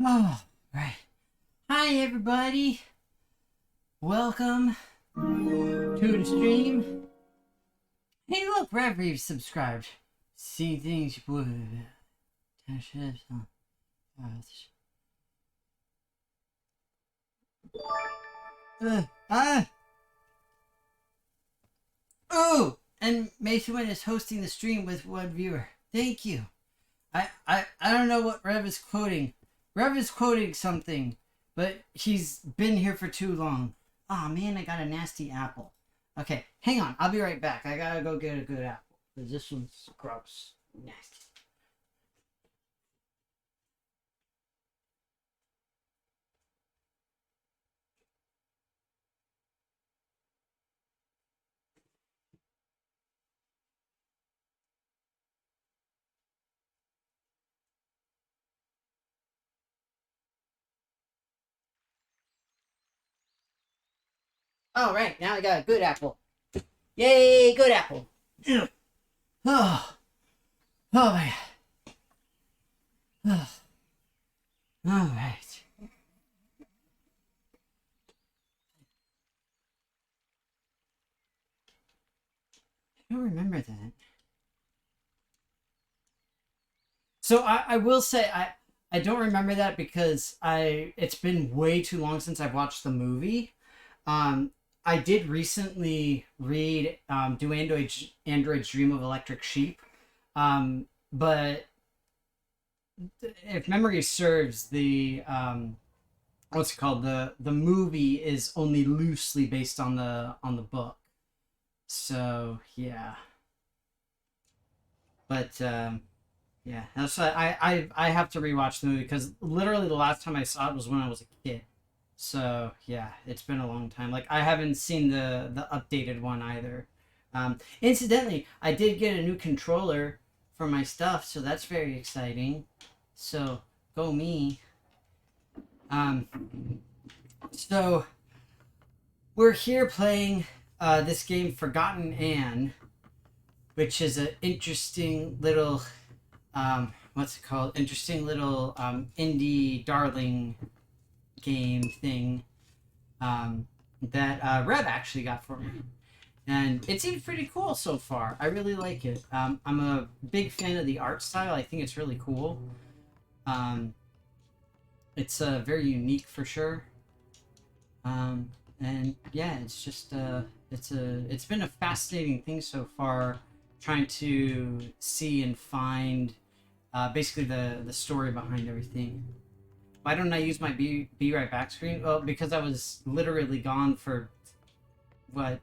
Oh, right. Hi, everybody. Welcome to the stream. Hey, look, Reverie subscribed. See things you would. Uh, uh, oh, and Mason Wynn is hosting the stream with one viewer. Thank you. I don't know what Rev is quoting. Rev is quoting something, but he's been here for too long. Aw, oh, man, I got a nasty apple. Okay, hang on. I'll be right back. I gotta go get a good apple. Because this one's gross. Nasty. All right, now I got a good apple. Yay, good apple. Ugh. Oh, oh my God. All right. I don't remember that. So I will say I don't remember that because it's been way too long since I've watched the movie. Um, I did recently read "Do Androids Dream of Electric Sheep," but if memory serves, the what's it called, the movie is only loosely based on the book. So yeah, but yeah, that's why I have to rewatch the movie because literally the last time I saw it was when I was a kid. So yeah, it's been a long time. Like I haven't seen the updated one either. Incidentally, I did get a new controller for my stuff, so that's very exciting. So go me. Um, so we're here playing this game, Forgotton Anne, which is an interesting little what's it called? Interesting little indie darling game thing that Rev actually got for me. And it seems pretty cool so far. I really like it. I'm a big fan of the art style. I think it's really cool. Um, it's very unique for sure. And yeah, it's just it's been a fascinating thing so far, trying to see and find basically the story behind everything. Why don't I use my be right back screen? Well, because I was literally gone for what,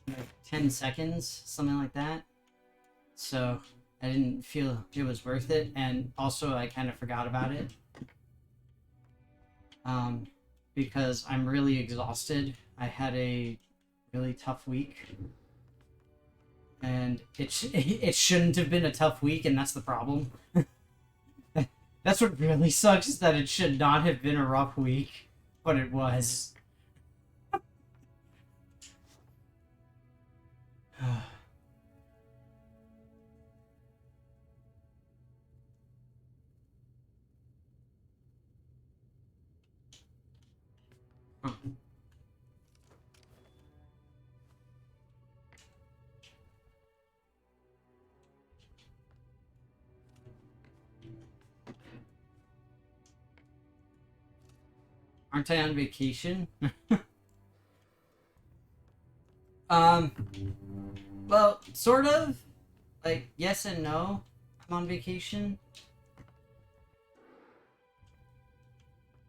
like 10 seconds, something like that. So I didn't feel it was worth it, and also I kind of forgot about it. Um, because I'm really exhausted. I had a really tough week, and it shouldn't have been a tough week, and that's the problem. That's what really sucks, is that it should not have been a rough week, but it was. Aren't I on vacation? um, well, sort of. Like, yes and no. I'm on vacation.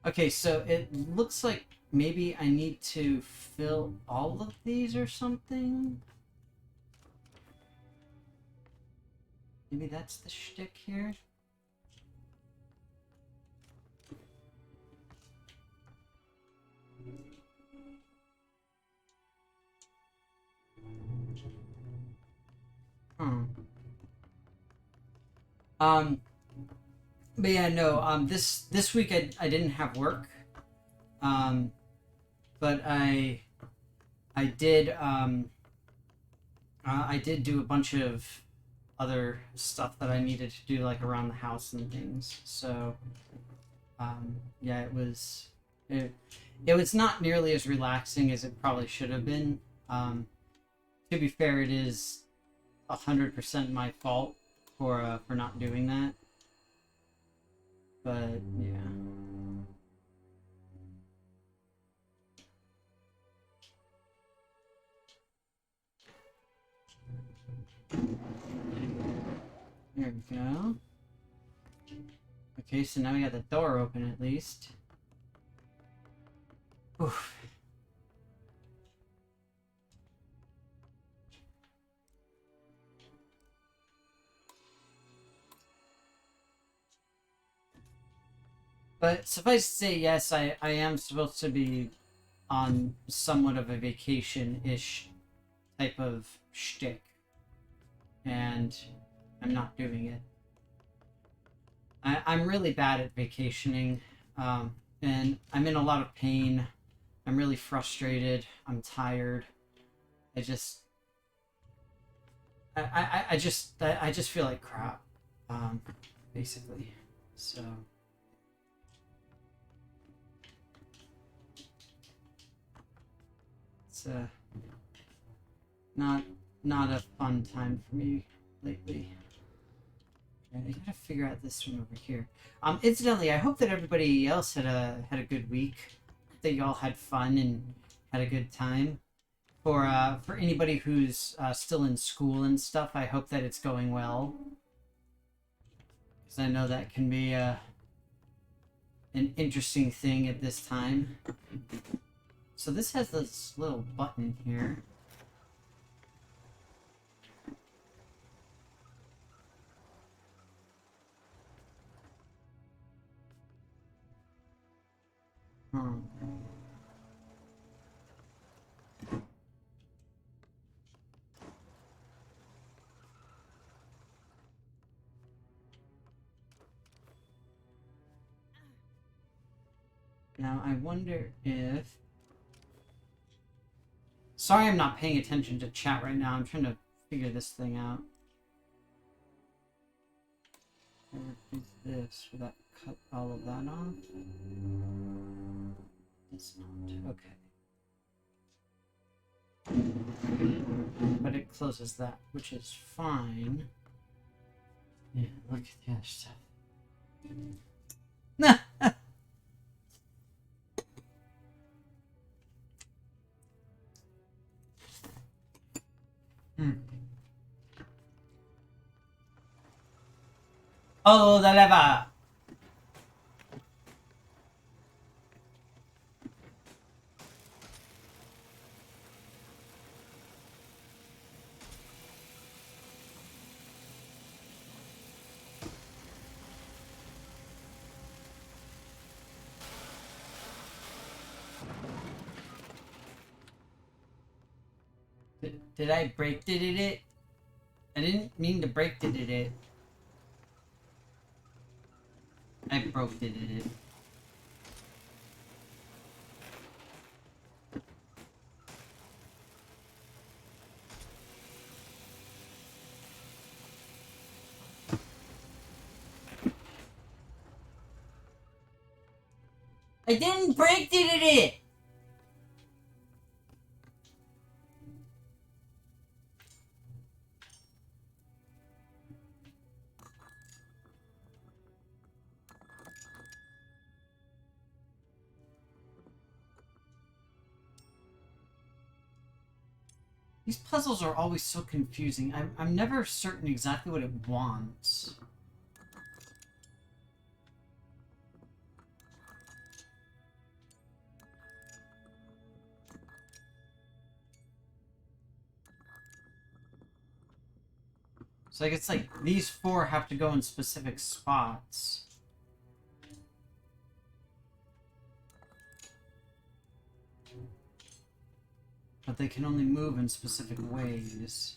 Okay, so it looks like maybe I need to fill all of these or something. Maybe that's the shtick here. Hmm. Um, but yeah, no. This week I didn't have work. Um, but I did do a bunch of other stuff that I needed to do, like around the house and things. So Yeah, it, it was not nearly as relaxing as it probably should have been. To be fair, it is 100% my fault for not doing that. But yeah. There we go. Okay, so now we got the door open at least. Oof. But suffice to say, yes, I am supposed to be on somewhat of a vacation-ish type of shtick. And I'm not doing it. I'm really bad at vacationing, and I'm in a lot of pain. I'm really frustrated. I'm tired. I just, I just feel like crap, basically. So it's not not a fun time for me lately. I gotta figure out this one over here. Incidentally, I hope that everybody else had a good week. That y'all had fun and had a good time. For anybody who's still in school and stuff, I hope that it's going well. Because I know that can be an interesting thing at this time. So this has this little button here. Hmm. Now I wonder if... Sorry I'm not paying attention to chat right now. I'm trying to figure this thing out. Where is this? Will that cut all of that off? It's not. Okay. But it closes that, which is fine. Yeah, look at the other stuff. Oh, the lever! Did I break it? I didn't mean to break it. I broke it. I didn't break it. These puzzles are always so confusing. I'm never certain exactly what it wants. So it's like these four have to go in specific spots. But they can only move in specific ways.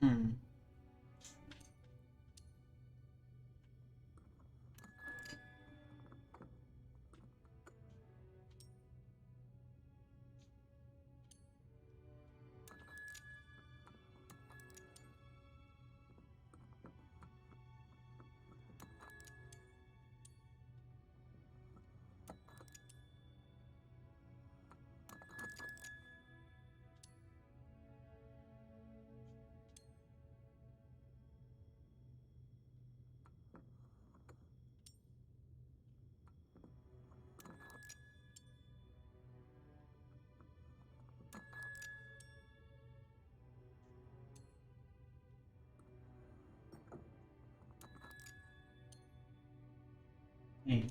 Hmm. annoying.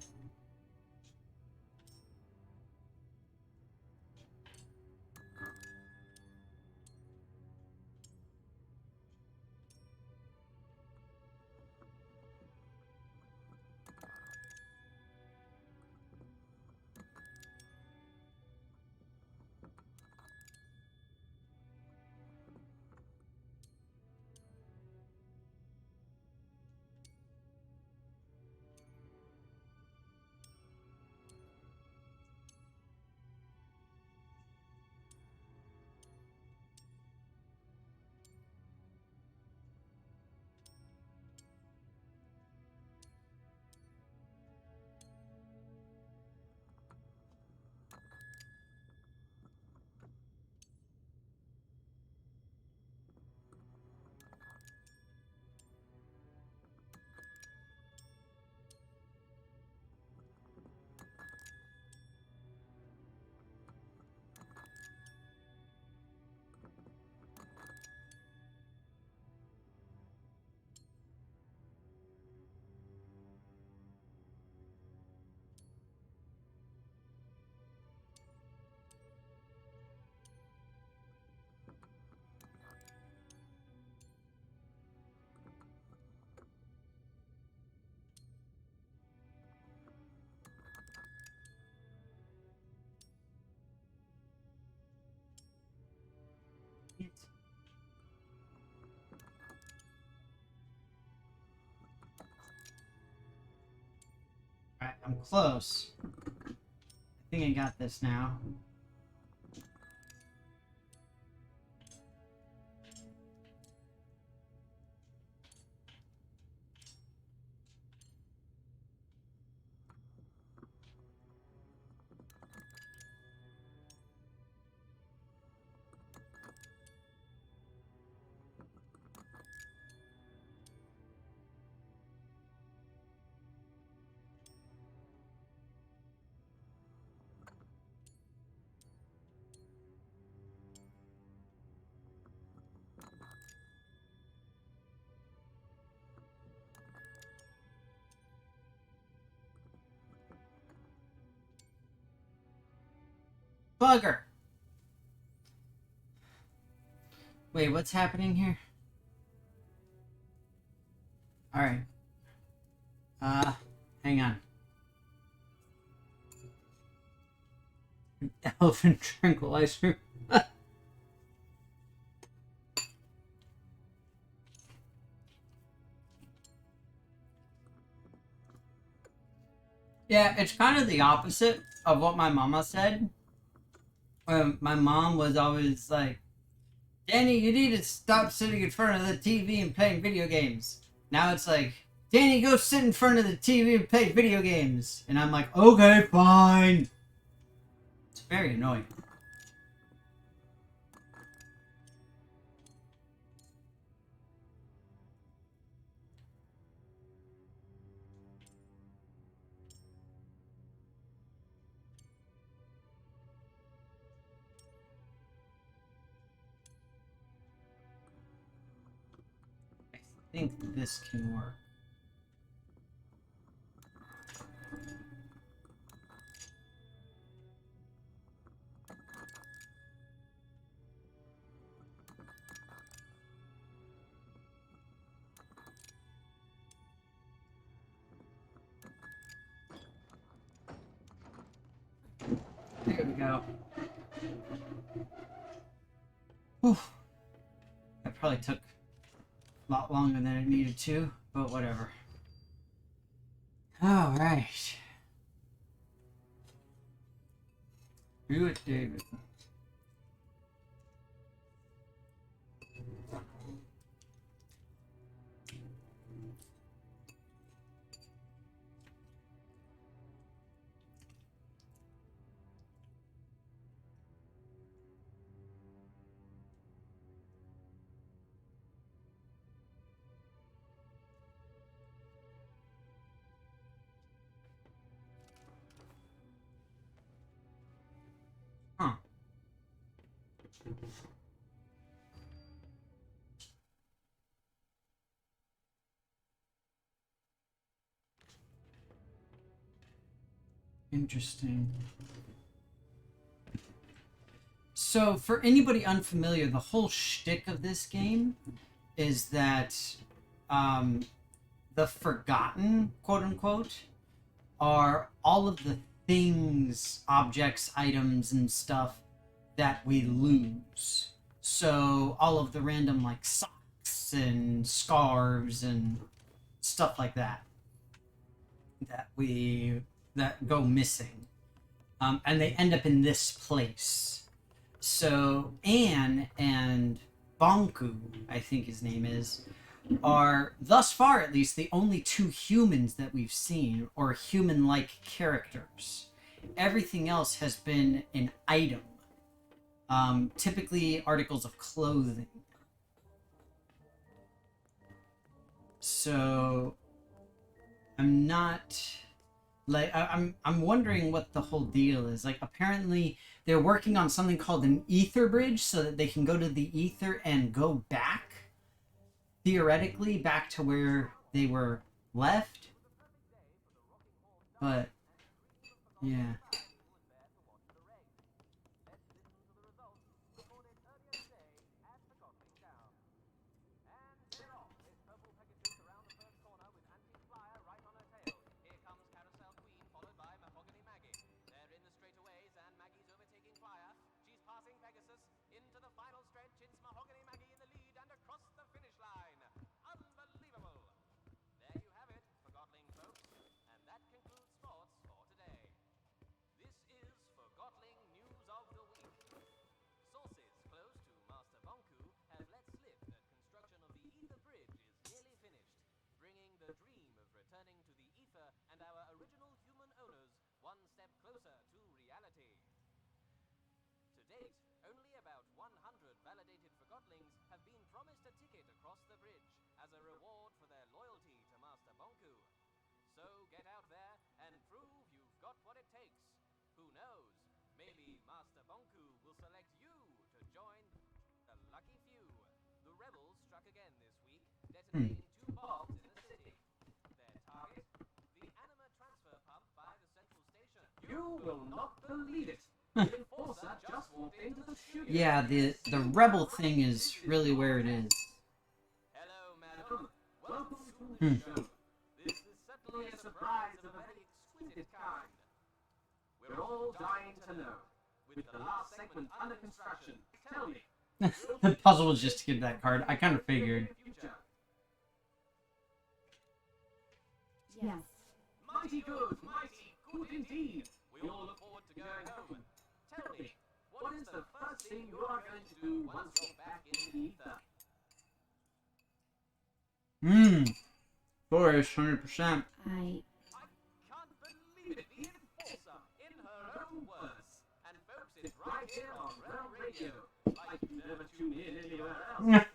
Alright, I'm close. I think I got this now. Bugger! Wait, what's happening here? Alright. Hang on. Elephant tranquilizer. Yeah, it's kind of the opposite of what my mama said. My mom was always like, Danny, you need to stop sitting in front of the TV and playing video games. Now it's like, Danny, go sit in front of the TV and play video games. And I'm like, okay, fine. It's very annoying. I think this can work. There we go. Whew. That probably took a lot longer than it needed to, but whatever. Alright. Do it, David. Huh. Interesting. So, for anybody unfamiliar, the whole shtick of this game is that the Forgotten, quote unquote, are all of the things, objects, items, and stuff that we lose. So, all of the random, like, socks and scarves and stuff like that that go missing. And they end up in this place. So Anne and Bonku, I think his name is, are, thus far at least, the only two humans that we've seen, or human-like characters. Everything else has been an item. Typically articles of clothing. So I'm not... Like, I'm wondering what the whole deal is. Like, apparently they're working on something called an ether bridge so that they can go to the ether and go back, theoretically, back to where they were left. But, yeah. You will not believe it. The enforcer just walked into the studio. Yeah, the rebel thing is really where it is. Hello, madam. Welcome to the show. This is certainly a surprise of a very exquisite kind. We're all dying to know. With the last segment under construction, tell me. The puzzle was just to get that card. I kind of figured. Yes. Mighty good indeed. We all look forward to going home. Tell me, what is the first thing you are going to do once you're back in the ether? Boris, 100%. I can't believe it. The enforcer, in her own words. And folks, it's right here on Rail Radio. Like you never tune in anywhere else.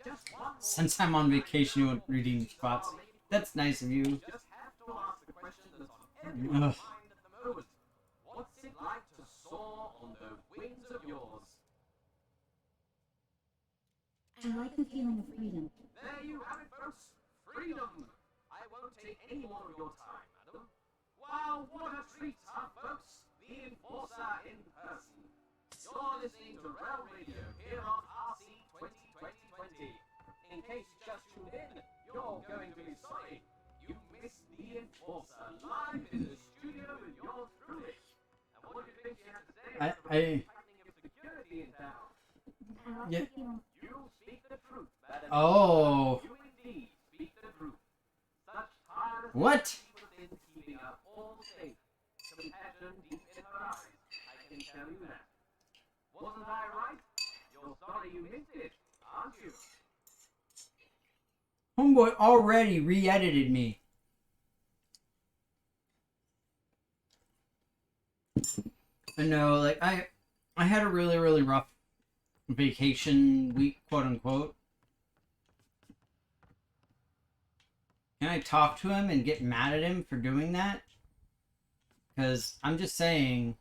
Just one more. Since I'm on vacation, you won't reading spots. That's nice of you. Just have to ask the question that's on everyone's mind at the moment. What's it like to soar on those wings of yours? I like the feeling of freedom. There you have it, folks. Freedom. I won't take any more of your time, madam. Wow, what a treat, huh, folks? The enforcer in person. You're listening to Rail Radio here on RC 2020. In case you just tuned in, you're going to be sorry. You missed the enforcer live in the studio with yours truly. And what do you think she had to say about the tightening of security in town? I like Yeah. the feeling. You speak the truth, madam. Oh. You indeed speak the truth. Such tireless What? in keeping us all safe. Compassion deep in her eyes. I can tell you that. Wasn't I right? You're sorry you missed it, aren't you? Homeboy already re-edited me. I know, like, I had a really, really rough vacation week, quote unquote. Can I talk to him and get mad at him for doing that? Because I'm just saying,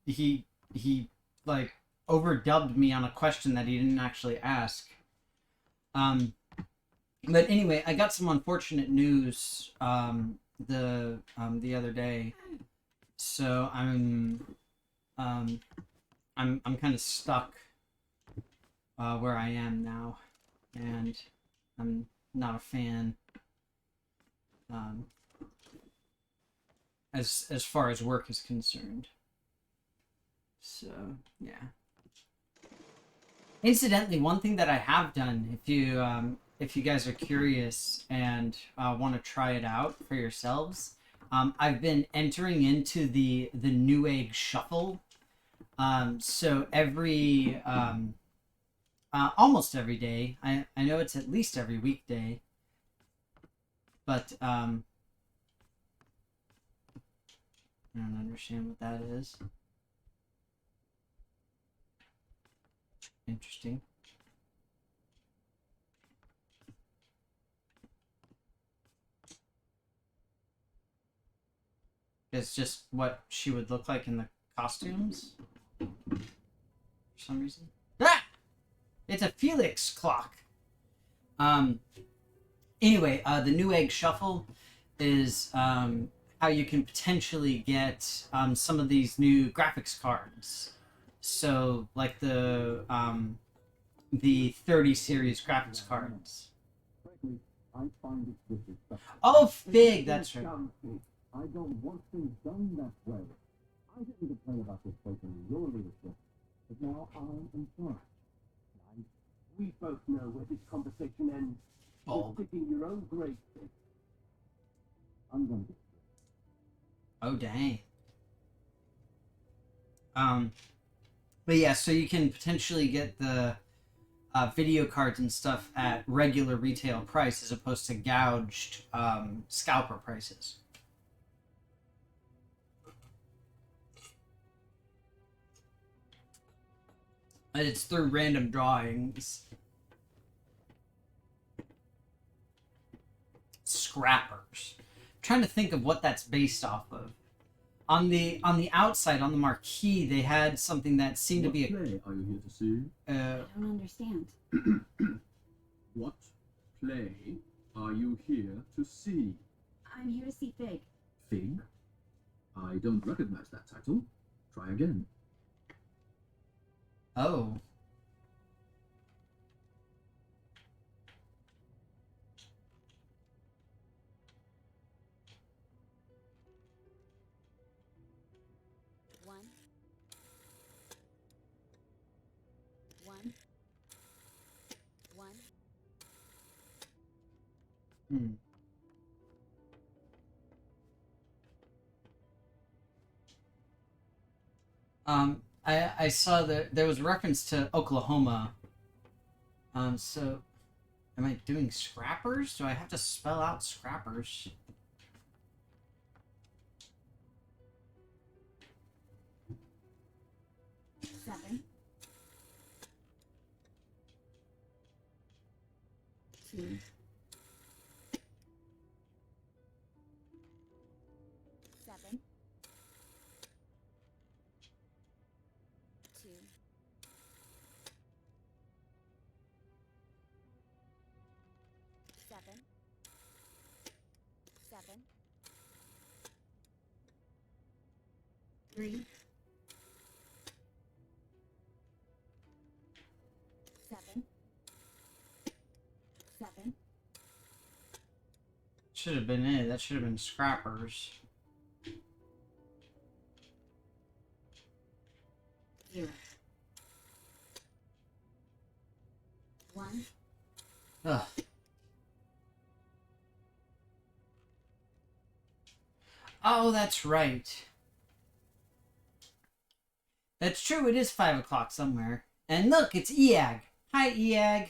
he like overdubbed me on a question that he didn't actually ask. But anyway, I got some unfortunate news the other day, so um I'm kind of stuck where I am now, and I'm not a fan um, as far as work is concerned. So yeah. Incidentally, one thing that I have done, if you guys are curious and want to try it out for yourselves, I've been entering into the New Egg Shuffle. So almost every day. I know it's at least every weekday, but I don't understand what that is. Interesting. It's just what she would look like in the costumes for some reason. Ah! It's a Felix clock. Um. Anyway, the New Egg Shuffle is how you can potentially get some of these new graphics cards. So, like the 30 series graphics cards. Frankly, I find it disrespectful. Oh, Fig, that's right. I don't want things done that way. I didn't complain about this place in your leadership, but now I'm in charge. And we both know where this conversation ends. Oh. You're digging your own grave, Fig. I'm going to get Oh, dang. But yeah, so you can potentially get the video cards and stuff at regular retail price as opposed to gouged scalper prices. And it's through random drawings. Scrappers. I'm trying to think of what that's based off of. On the outside, on the marquee, they had something that seemed to be a. play are you here to see? I don't understand. What play are you here to see? I'm here to see Fig. Fig? I don't recognize that title. Try again. Oh. One. Hmm. I saw that there was a reference to Oklahoma. So am I doing scrappers? Do I have to spell out scrappers? Seven. Two. Seven. Two. Seven. Seven. Three. Seven. Seven. Should have been it. That should have been scrappers. Zero. One. Ugh. Oh, that's right. That's true. It is 5 o'clock somewhere. And look, it's Eag. Hi, Eag.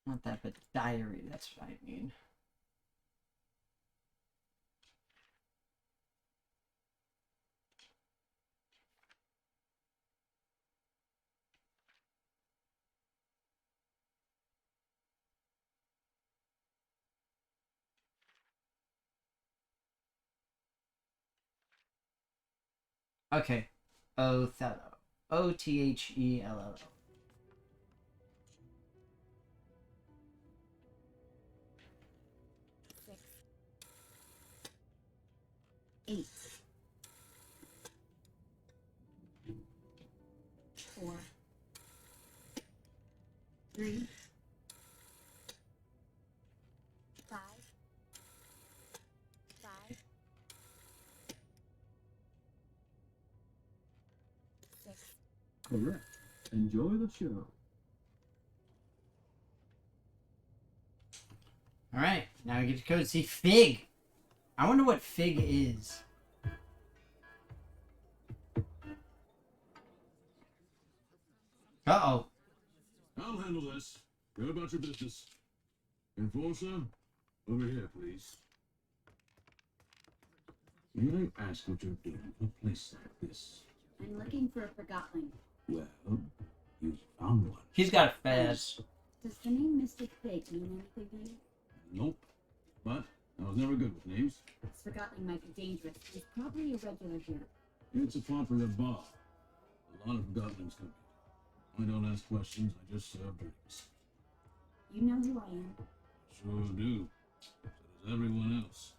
Not that, but diary. That's what I mean. Okay. Othello. Othell. 6, 8, 4, 3, 5, 5, 6. Correct. Enjoy the show. Alright, now we get to go see Fig. I wonder what Fig is. Uh-oh. I'll handle this. Go about your business. Enforcer, over here, please. May I ask what you're doing in a place like this? I'm looking for a Forgotton. Well, you found one. He's got a fez. Does the name Mr. Fig mean anything to you? Nope. But I was never good with names. This Forgotton might be dangerous. He's probably a regular here. It's a popular bar. A lot of Goblins come here. I don't ask questions, I just serve drinks. You know who I am. Sure do. So does everyone else.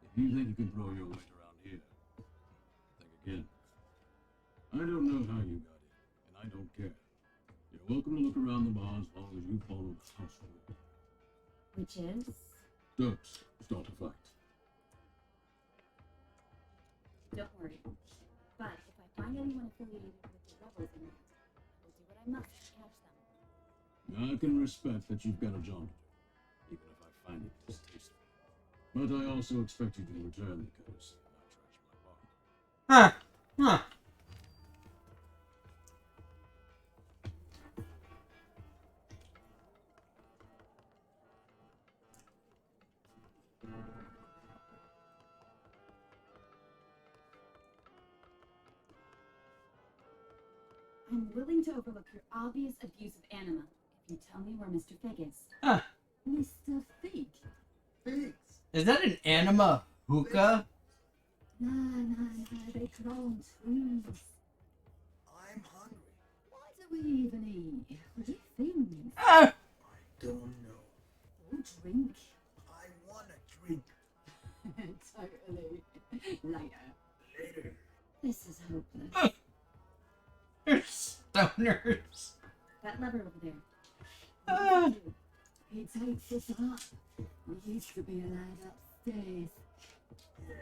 If you think you can throw your weight around here, think again. I don't know how you got in, and I don't care. You're welcome to look around the bar as long as you follow the house rule. Which is? Don't start a fight. Don't worry. But if I find anyone affiliated with the rebels in it, I will do what I must to catch them. I can respect that you've got a job to do, even if I find it distasteful. But I also expect you to return the courtesy and not trash my bar. Huh. Huh. I'm willing to overlook your obvious abuse of anima if you tell me where Mr. Fig is. Huh. Mr. Fig? Figs. Is that an anima hookah? No, they grow on trees. I'm hungry. Why do we even eat? What do you think? Ah. I don't know. Or drink? I want a drink. Totally. Later. Later. This is hopeless. They're stoners. That lever over there. Ah. He takes us up. We used to be allowed upstairs. Yeah.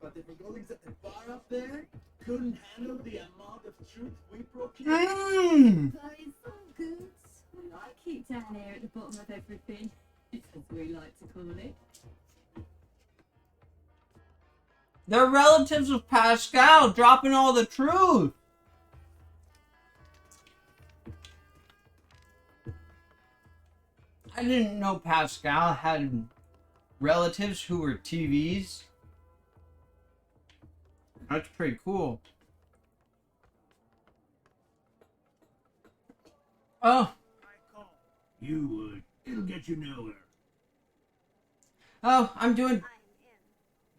But the Forgottons at the bar up there couldn't handle the amount of truth we proclaimed. Mmm. But it's all good. We like it down here at the bottom of everything, as we like to call it. They're relatives of Pascal, dropping all the truth. I didn't know Pascal had relatives who were TVs. That's pretty cool. Oh. You would. It'll get you nowhere. Oh, I'm doing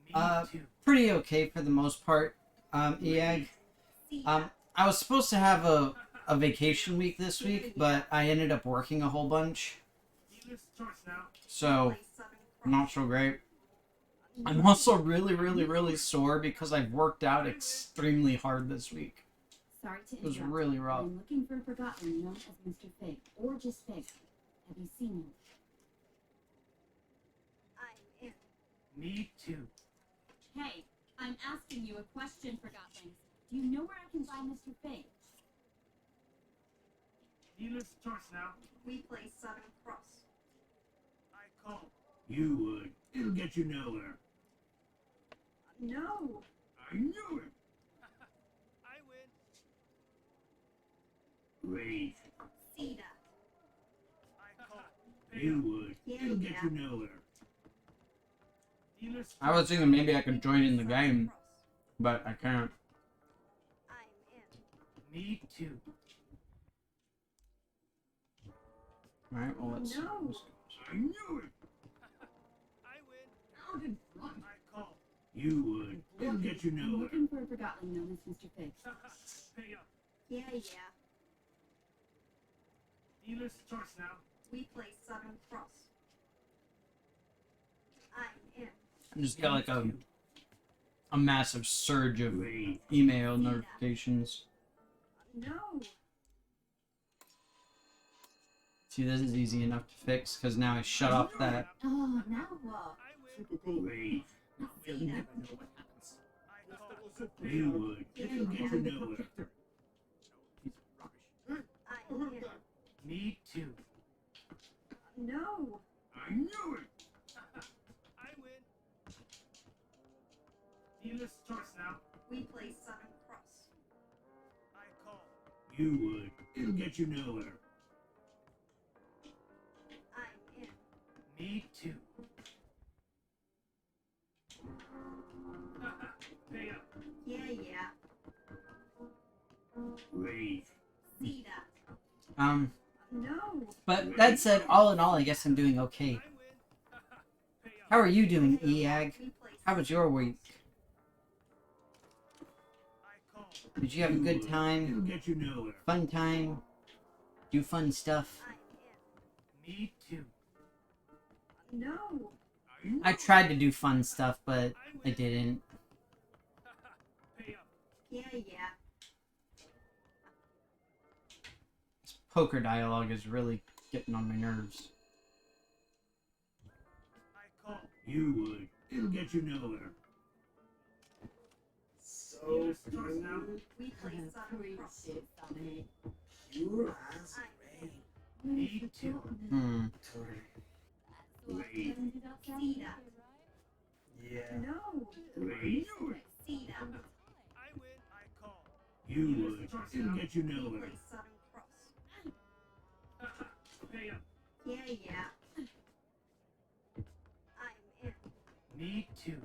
Me too. pretty okay for the most part. EAG. I was supposed to have a vacation week this week, but I ended up working a whole bunch. So, not so great. I'm also really sore because I've worked out extremely hard this week. Sorry to It was interrupt. really rough. I'm looking for a Forgotten known as Mr. Fig, or just Fig. Have you seen him? Me too. Hey, I'm asking you a question, Forgotten. Do you know where I can find Mr. Fig? Dealer's choice now. We play Southern Cross. I call. You would. It'll get you nowhere. No. I knew it. I win. Rage. See that. I call. You would. Yeah, It'll get yeah. you nowhere. Dealer's I was thinking maybe I could join in the game, but I can't. Me too. Alright, well let's... No. I knew it. I win. Out in front. I call. You would. It'll get you I'm nowhere. looking for a Forgotten known as Mr. Fig. Pay up. Yeah. Dealer's choice now. We play Southern Cross. I'm in. I just got like a massive surge of email notifications. No. See, this is easy enough to fix because now I shut off that. Oh, now what? I win. Typical Wraith. We'll See never that? know what happens. I call. Pay You up. would. Yeah. Get to know her. Piece of rubbish. I'm in. Me too. No. I knew it. I win. Dealer's choice now. We play Southern Cross. I call. You would. It'll get you nowhere. I'm in. Me too. Pay up. Yeah. Wraith. See that? No. But that said, all in all, I guess I'm doing okay. I win. Pay up. How are you doing, EAG? We play How was your week? I call. Did you have a good It'll time? get you nowhere. Fun time? Do fun stuff? I'm Me too. in. No. I tried to do fun stuff, but I didn't. Pay up. Yeah. This poker dialogue is really getting on my nerves. I call. You would. It'll get you nowhere. Dealer's choice now. We play Southern Cross. Your eyes I'm rain. Me too. Wraith. See that? Yeah. No. Wraith. See that? I win. I call. You would. It'll get you We nowhere. play Southern Cross. Pay up. Yeah. I'm in. Me too.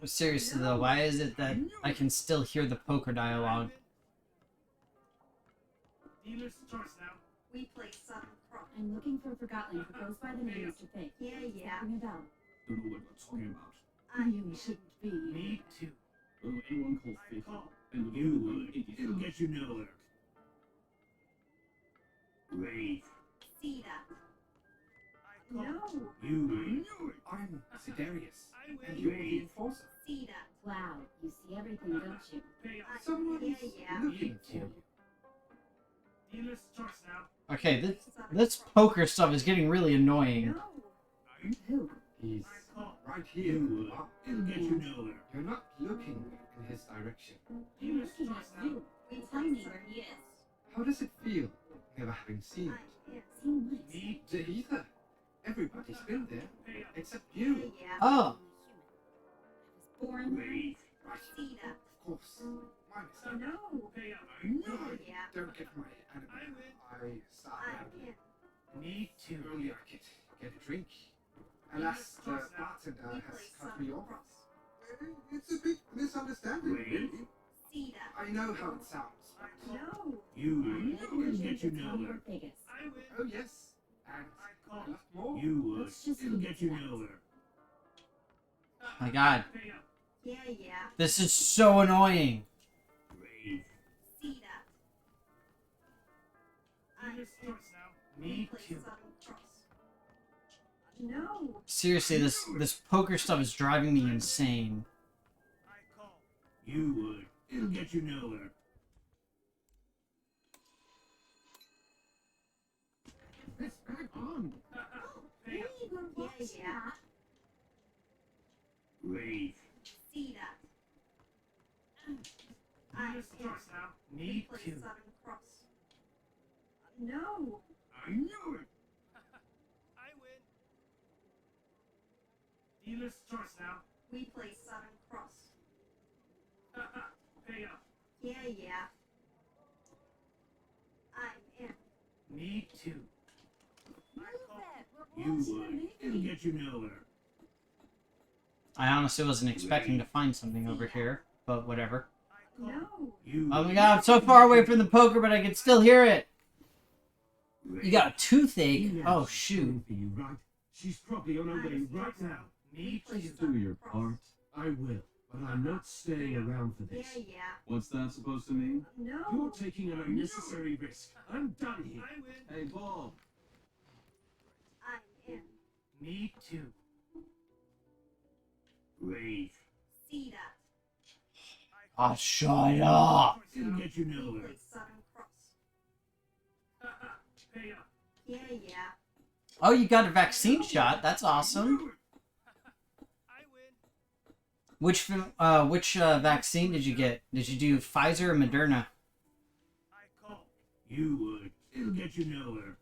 Seriously though, why is it that I can still hear the poker dialogue? Dealer's choice now. We play Southern Cross. I'm looking for Forgotton who goes by the name Mr. Fake. Yeah. Ring a bell. Don't know what you're talking about. You shouldn't be. Me too. Oh, anyone called I Fake. call. And you would. It'll get you nowhere. Wraith. See that? I call. No. You would. I'm Sidarius, I and win. you're the enforcer. See that? Wow, you see everything, don't you? Pay up. Someone's Yeah. looking for you. Dealer's choice now. Okay, this poker stuff is getting really annoying. No. Who? He's I call. right here. You would. Ah, It'll get you nowhere. you're not looking in his direction. Dealer's Looking choice at now. you. We Tell play me Southern where he is. How does it feel, never having seen it? I'm in. Seen what? Me The ether. Everybody's been there, pay up. except you. Yeah. Oh, I was born. Wraith. Right, See that? of course. My mistake. No. Pay up. I know it. Yeah. Don't get my I anime. win. I started out. I'm in. Me If too. only I could get a drink. Alas, the bartender We has play cut me Southern off. Cross. It's a big misunderstanding, Wait. really. See that? I know how it sounds. I call. No. You I would. never It'll mentioned get you the town nowhere. of Vegas. I win. Oh, yes. And I call. a lot more. You would. Let's just It'll leave get it you at that. nowhere. my God. Pay up. Yeah. This is so annoying. Wraith. See that? I'm Dealer's in. choice now. We Me play too. Southern Cross. No. Seriously, this poker stuff is driving me insane. I call. You would. It'll get you nowhere. Let's back on. Pay up. Hey, we're watching yeah. that. Wraith. See that? I'm Dealer's in. choice now. We Me play too. Southern Cross. No. I knew it. I win. Dealer's choice now. We play Southern Cross. Pay up. Yeah. I'm in. Me too. I call. You would. It'll get you nowhere. I honestly wasn't expecting to find something over here, but whatever. I call. No. You Oh my would. God, I'm so far away from the poker, but I can still hear it. Wraith. You got a toothache? Oh shoot. For you, right? She's probably on her way right now. Me We play too. Southern your Cross. part. I will. But I'm not staying around for this. Yeah, yeah. What's that supposed to mean? No. You're taking an unnecessary risk. I'm done here. Hey, Paul. I'm in. Me too. Leave. See that. Oh, shut up. It'll get you We nowhere. play Southern Cross. Pay up. Yeah, yeah. Oh, you got a vaccine shot. That's awesome. I win. Which vaccine did you get? Did you do Pfizer or Moderna? I call. You would. It'll get you nowhere.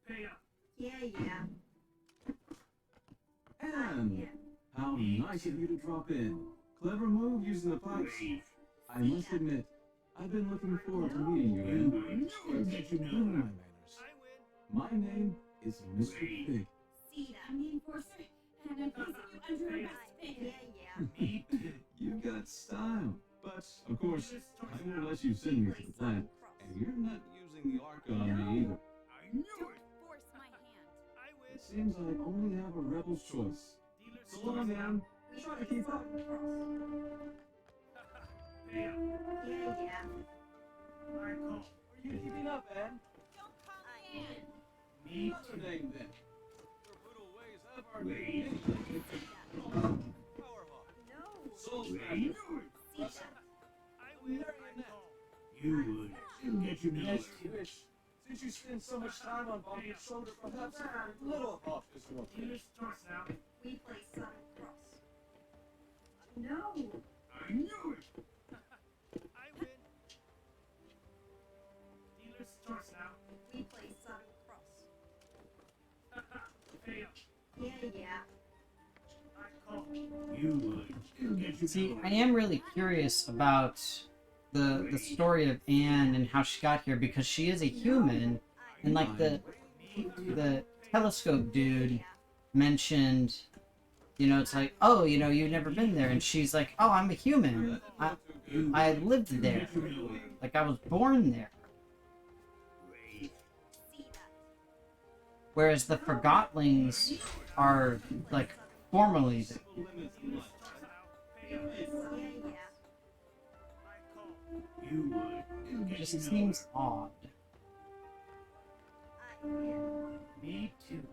Pay up. Yeah, yeah. Anne, how nice of you to drop in. Clever move using the pipes. I must admit, I've been looking forward to meeting you, Anne. It'll get you nowhere. My manners. I win. My name is Mr. Pig. See that. I'm the enforcer, and I'm placing you under arrest, Yeah, Pig. yeah. Me too. You got style. But, of course, I won't let you send me to the plant. And you're not using the arc on me either. I knew Don't it. force my hand. I win. It seems I only have a rebel's choice. Dealer So long, Anne. We Try to play keep up. Southern Cross. Pay up. Yeah, yeah. I call. Are you keeping up, Anne? Don't call me Anne. Me What's her too. name, then? Your brutal ways have our name. Powerhawk. No. Soul See Smasher. that. I win. Very I inept. call. You would. It'll get you nowhere. Yes, Since you spend so much time on Bobby's shoulder, perhaps a little off is your Dealer starts out. We play Southern Cross. No. I knew it. I win. Dealer starts out. We play Southern Cross. Pay up. Yeah, yeah. I call. You would. It'll get you See, nowhere. I am really curious about the story of Anne and how she got here because she is a human, and like the telescope dude mentioned, you know, it's like, oh, you know, you've never been there, and she's like, oh, I'm a human. I lived there. Like I was born there. See that. Whereas the Forgotlings are like formerly there. Pay up. Yeah, yeah. I call. You would. It'll It get just you seems odd. I'm in. Me too.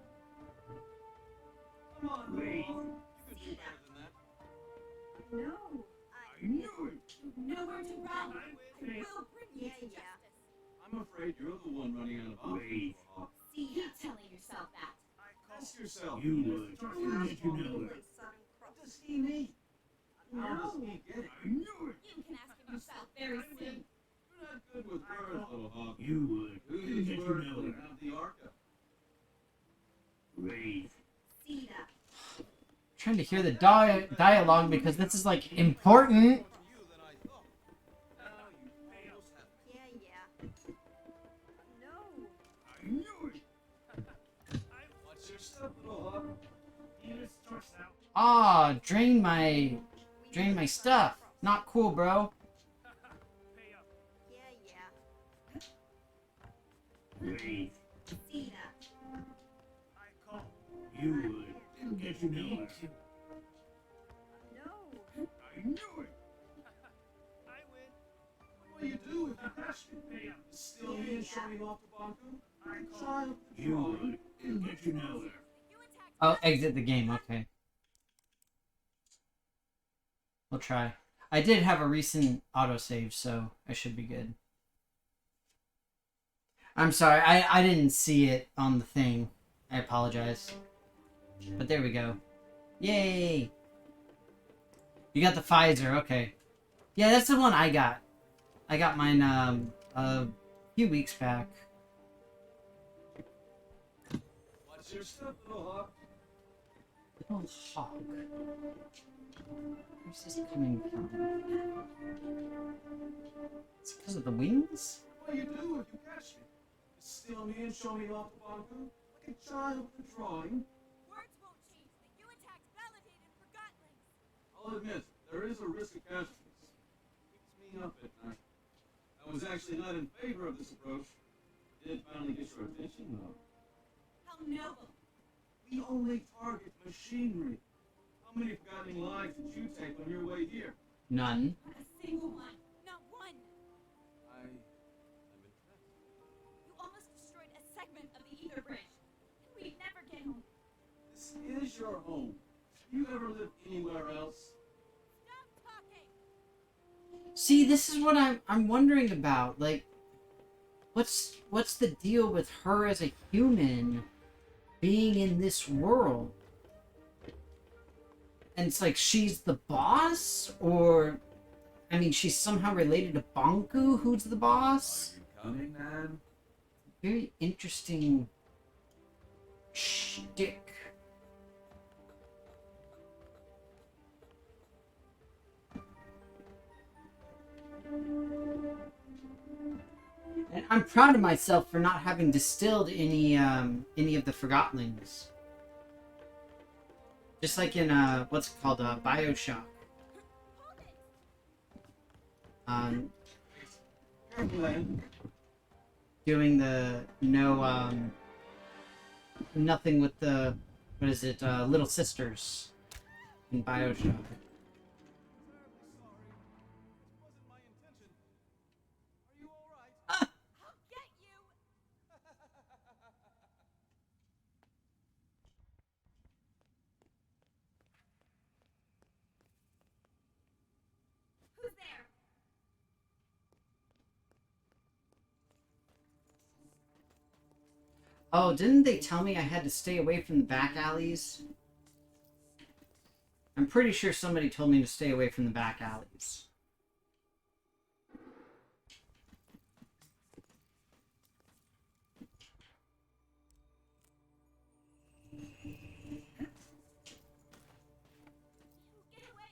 Come on, See that. No. I knew it. Nowhere to run. I I win. Pay up. will bring you Yeah, to yeah. justice. I'm afraid you're the one running out of options. See Keep that. telling yourself that. I call. Ask yourself. You would. It'll get you We nowhere. play Southern Cross. What does he need? How does No. he get it? I knew it. You can ask him yourself very soon. You're not good with words, little hawk. You would. Who It'll needs get you words when nowhere. you have the Arca? Rave. See that. Trying to hear the dialogue because this is like important. You than I thought. Now you pay us half. Yeah, yeah. No. I knew it. What's your step, little hawk? Dealer starts out. Ah, drain my stuff. Not cool, bro. Pay up. Yeah, yeah. Rave. See that. I call. You would. It'll get you Me nowhere. too. No. I knew it. I win. What will you do if you catch me? Pay up. Steal me and show me off the Banku? I call. Child, You would. It'll get you nowhere. Oh, exit the game. Okay. We'll try. I did have a recent autosave, so I should be good. I'm sorry, I didn't see it on the thing. I apologize. But there we go. Yay! You got the Pfizer, okay. Yeah, that's the one I got. I got mine a few weeks back. What's your step, little hawk? Little hawk. Where's this coming from? It's because of the wings? What will you do if you catch me? Steal me and show me off the Banku? Like a child with a drawing? Words won't change that you attacked validated Forgottlings. I'll admit, there is a risk of casualties. Keeps me up at night. I was actually not in favor of this approach. It did finally get your attention, though. How noble. We only target machinery. A How many forgotten lives did you take on your way here? None. Not a single one. Not one. I'm impressed. You almost destroyed a segment of the ether bridge. And we'd never get home. This is your home. You ever lived anywhere else? Stop talking! See, this is what I'm wondering about. Like, what's the deal with her as a human being in this world? And it's like she's the boss, or I mean, she's somehow related to Banku, who's the boss. Are you coming, Anne? Very interesting shtick. And I'm proud of myself for not having distilled any of the Forgottlings. Just like in what's it called, BioShock. Careful, Anne. Doing the nothing with the, what is it, Little Sisters in BioShock. Terribly sorry. It wasn't my intention. Are you alright? I'll get you! Who's there? Oh, didn't they tell me I had to stay away from the back alleys? I'm pretty sure somebody told me to stay away from the back alleys. Get away!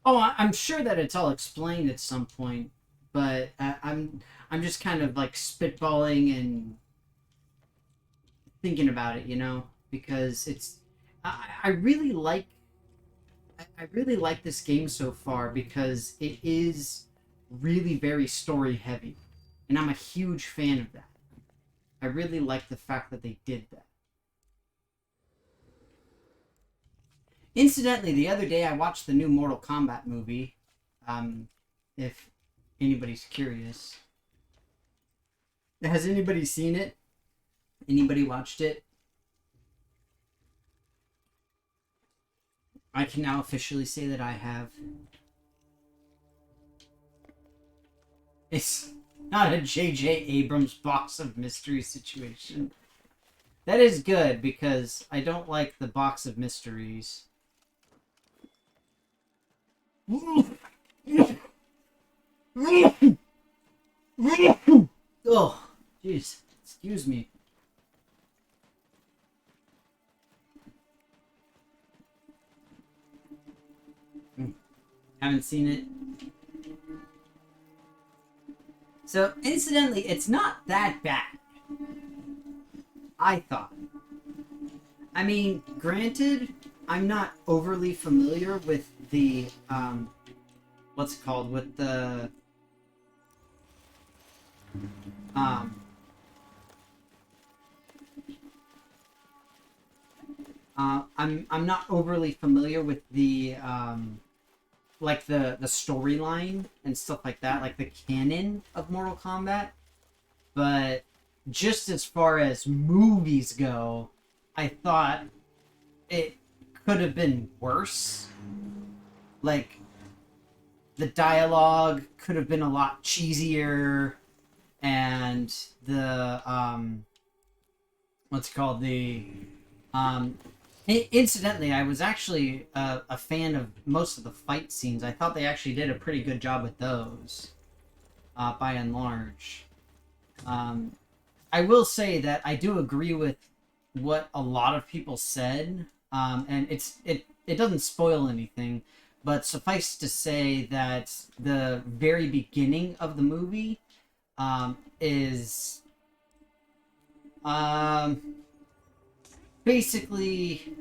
Oh, I'm sure that it's all explained at some point, but I'm just kind of like spitballing and thinking about it, you know, because it's I really like I really like this game so far because it is really very story heavy, and I'm a huge fan of that. I really like the fact that they did that. Incidentally, the other day I watched the new Mortal Kombat movie. If anybody's curious, has anybody seen it? Anybody watched it? I can now officially say that I have. It's not a J.J. Abrams box of mystery situation. That is good because I don't like the box of mysteries. Oh, jeez. Excuse me. Haven't seen it. So, incidentally, it's not that bad. I thought. I mean, granted, I'm not overly familiar with the, what's it called, with the, I'm not overly familiar with the, like the storyline and stuff like that, like the canon of Mortal Kombat. But just as far as movies go, I thought it could have been worse. Like, the dialogue could have been a lot cheesier, and the, what's it called, the, incidentally, I was actually a fan of most of the fight scenes. I thought they actually did a pretty good job with those. by and large. I will say that I do agree with what a lot of people said, and it doesn't spoil anything, but suffice to say that the very beginning of the movie is basically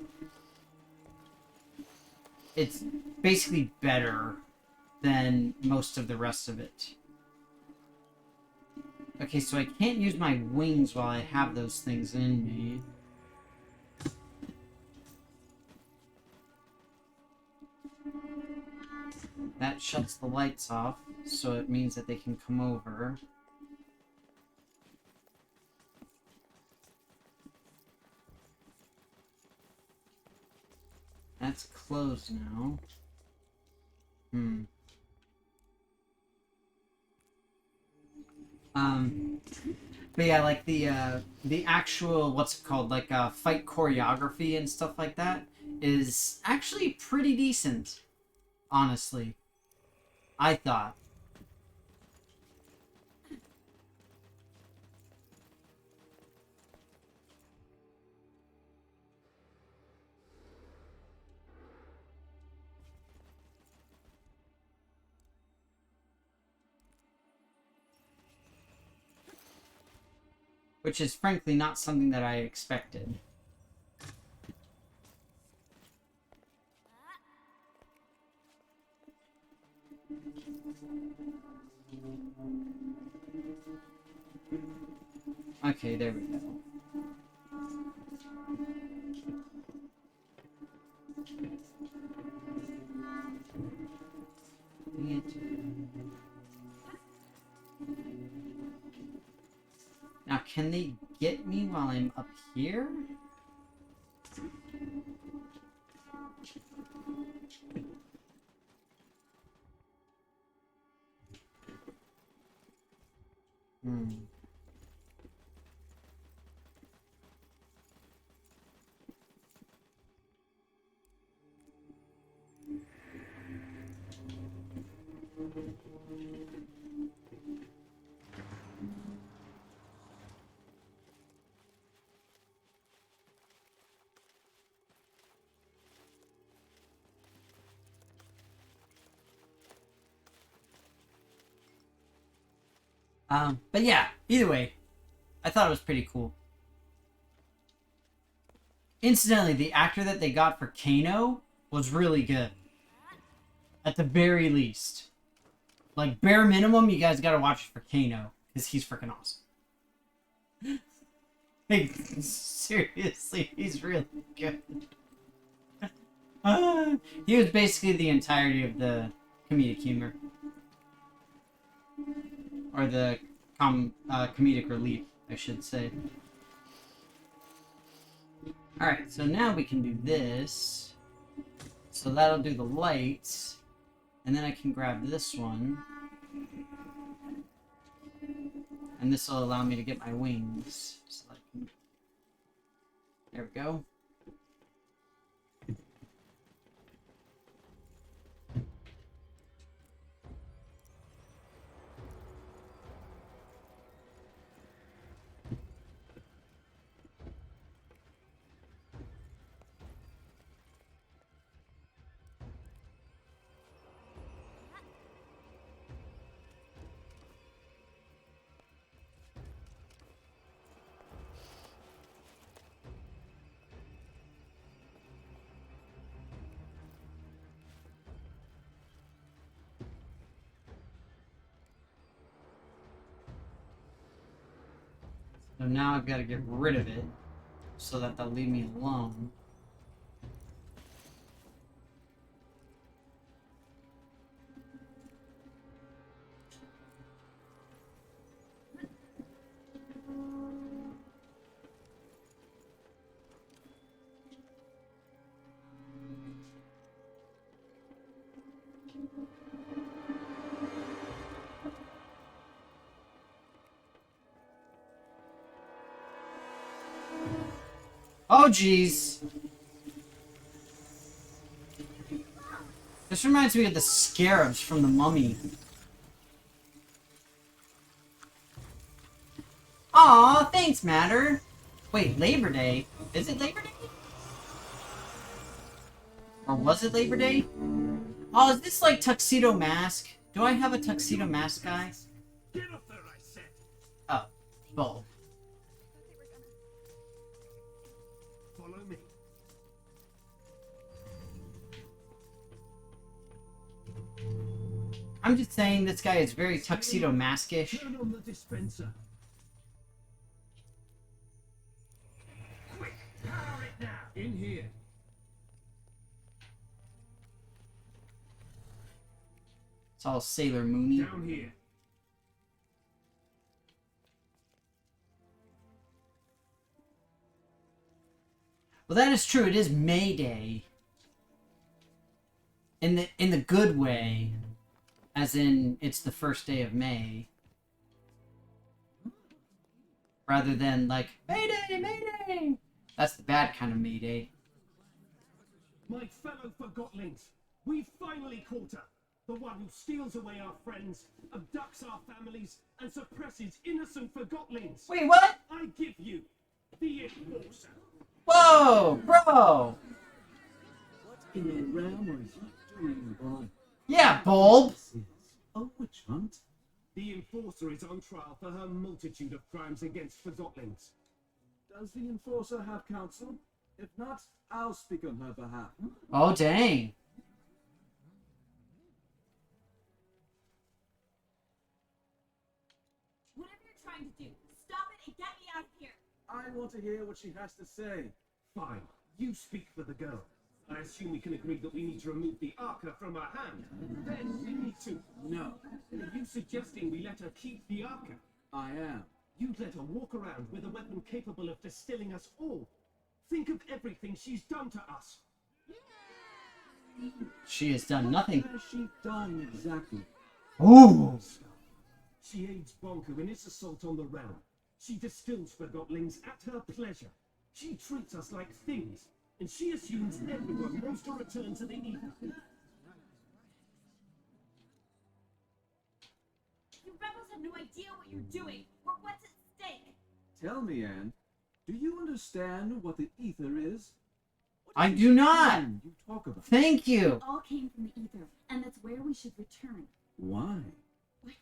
it's basically better than most of the rest of it. Okay, so I can't use my wings while I have those things in me. That shuts the lights off, so it means that they can come over. That's closed now. But yeah, like the actual, what's it called, like fight choreography and stuff like that is actually pretty decent, honestly. I thought. Which is frankly not something that I expected. Okay, there we go. Now, can they get me while I'm up here? But yeah, either way, I thought it was pretty cool. Incidentally, the actor that they got for Kano was really good. At the very least. Like, bare minimum, you guys gotta watch it for Kano, because he's freaking awesome. Like, seriously, he's really good. He was basically the entirety of the comedic humor. Or the comedic relief, I should say. Alright, so now we can do this. So that'll do the lights. And then I can grab this one. And this will allow me to get my wings. So I can... There we go. So now I've got to get rid of it so that they'll leave me alone. Oh, jeez. This reminds me of the scarabs from the Mummy. Aw, thanks, Matter. Wait, Labor Day? Is it Labor Day? Or was it Labor Day? Oh, is this like Tuxedo Mask? Do I have a Tuxedo Mask guy? Get up there, I said. Oh, Bulb. Follow me. I'm just saying this guy is very Tuxedo Mask-ish. Turn on the dispenser. Quick, power it now. In here. It's all Sailor Moony. Down here. Well, that is true. It is May Day. In the good way, as in it's the first day of May, rather than like Mayday, Mayday. That's the bad kind of Mayday. My fellow Forgotlings, we finally caught her. The one who steals away our friends, abducts our families, and suppresses innocent Forgotlings. Wait, what? I give you the Enforcer. Whoa, bro. What in the realm are you doing, boy? Yeah, Bulb. This is a witch hunt. The Enforcer is on trial for her multitude of crimes against Forgotlings. Does the Enforcer have counsel? If not, I'll speak on her behalf. Oh, dang. Whatever you're trying to do, stop it and get me out of here. I want to hear what she has to say. Fine, you speak for the girl. I assume we can agree that we need to remove the Arca from her hand. Then we need to. No, Are you suggesting we let her keep the Arca? I am. You'd let her walk around with a weapon capable of distilling us all. Think of everything she's done to us. She has done nothing. What has she done exactly? Ooh. She aids Bonko in his assault on the realm. She distills Forgotlings at her pleasure. She treats us like things, and she assumes everyone wants to return to the ether. You rebels have no idea what you're doing or what's at stake. Tell me, Anne, do you understand what the ether is? What I is do this not. thing you talk about? Thank We you. all came from the ether, and that's where we should return. Why? What?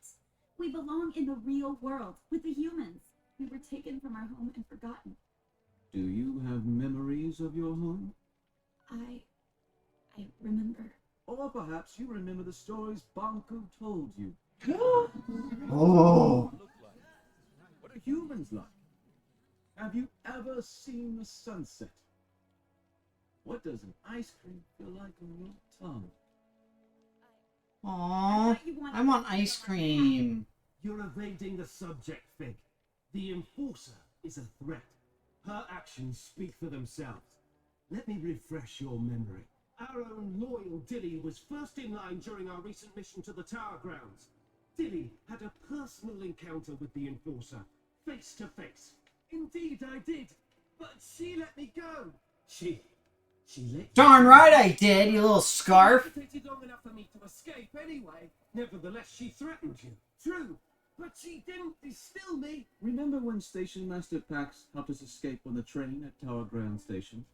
We belong in the real world with the humans. We were taken from our home and forgotten. Do you have memories of your home? I remember. Or perhaps you remember the stories Banku told you. Oh. What are humans like? Have you ever seen a sunset? What does an ice cream feel like on your tongue? Aww. I want ice cream. You're evading the subject, Fig. The Enforcer is a threat. Her actions speak for themselves. Let me refresh your memory. Our own loyal Dilly was first in line during our recent mission to the Tower Grounds. Dilly had a personal encounter with the Enforcer, face to face. Indeed I did, but she let me go. She let Darn right I did, you little scarf. It waited long enough for me to escape anyway. Nevertheless, she threatened you. True, but she didn't distill me. Remember when Station Master Pax helped us escape on the train at Tower Ground Station?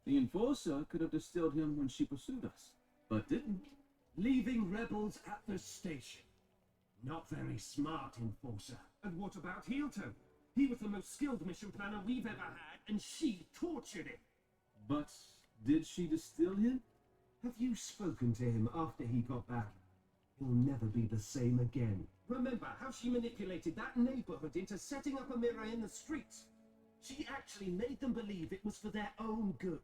The Enforcer could have distilled him when she pursued us, but didn't. Leaving rebels at the station. Not very smart, Enforcer. And what about Heelton? He was the most skilled mission planner we've ever had, and she tortured him. But did she distill him? Have you spoken to him after he got back? He'll never be the same again. Remember how she manipulated that neighborhood into setting up a mirror in the streets? She actually made them believe it was for their own good.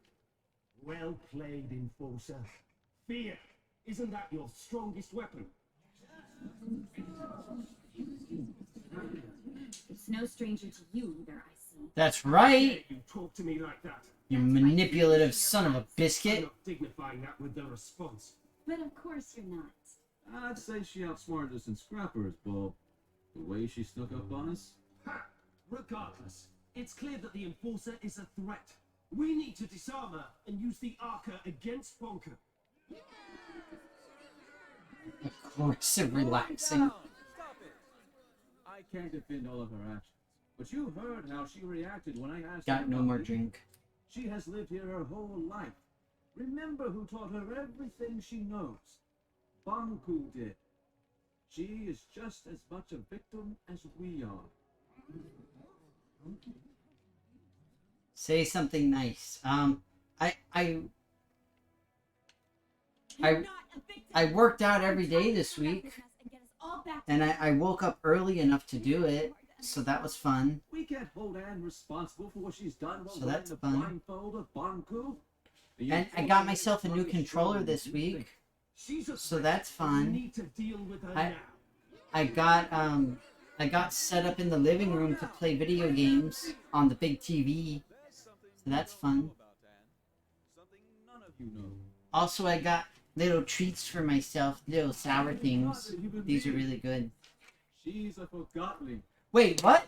Well played, Enforcer. Fear, isn't that your strongest weapon? It's no stranger to you either, I see. That's Dare right. you talk to me like that? You manipulative son of a I'm biscuit. not dignifying that with the response. But of course you're not. I'd say she outsmarted us in Scrappers, Bob. The way she snuck up on us. Ha! Regardless, it's clear that the Enforcer is a threat. We need to disarm her and use the Arca against Bonker. Aggressive, relaxing. Stop it! I can't defend all of her actions. But you heard how she reacted when I asked Got her no about more me. drink. She has lived here her whole life. Remember who taught her everything she knows. Banku did. She is just as much a victim as we are. Say something nice. I I'm I not a victim. I worked out every I'm day trying to this clean up week, this mess and get us all back and together. I woke up early enough to do it, so that was fun. We can't hold Anne responsible for what she's done while So wearing that's the fun. blindfold of Banku. The And I got enforcer myself a is new much controller stronger this than you week, think. She's a so threat, that's and fun. We need to deal with her I- now. I got set up in the living room to play video games on the big TV, so that's fun. Something none of you know. Also, I got little treats for myself, little sour things. These are really good. She's a forgotten. Wait, what?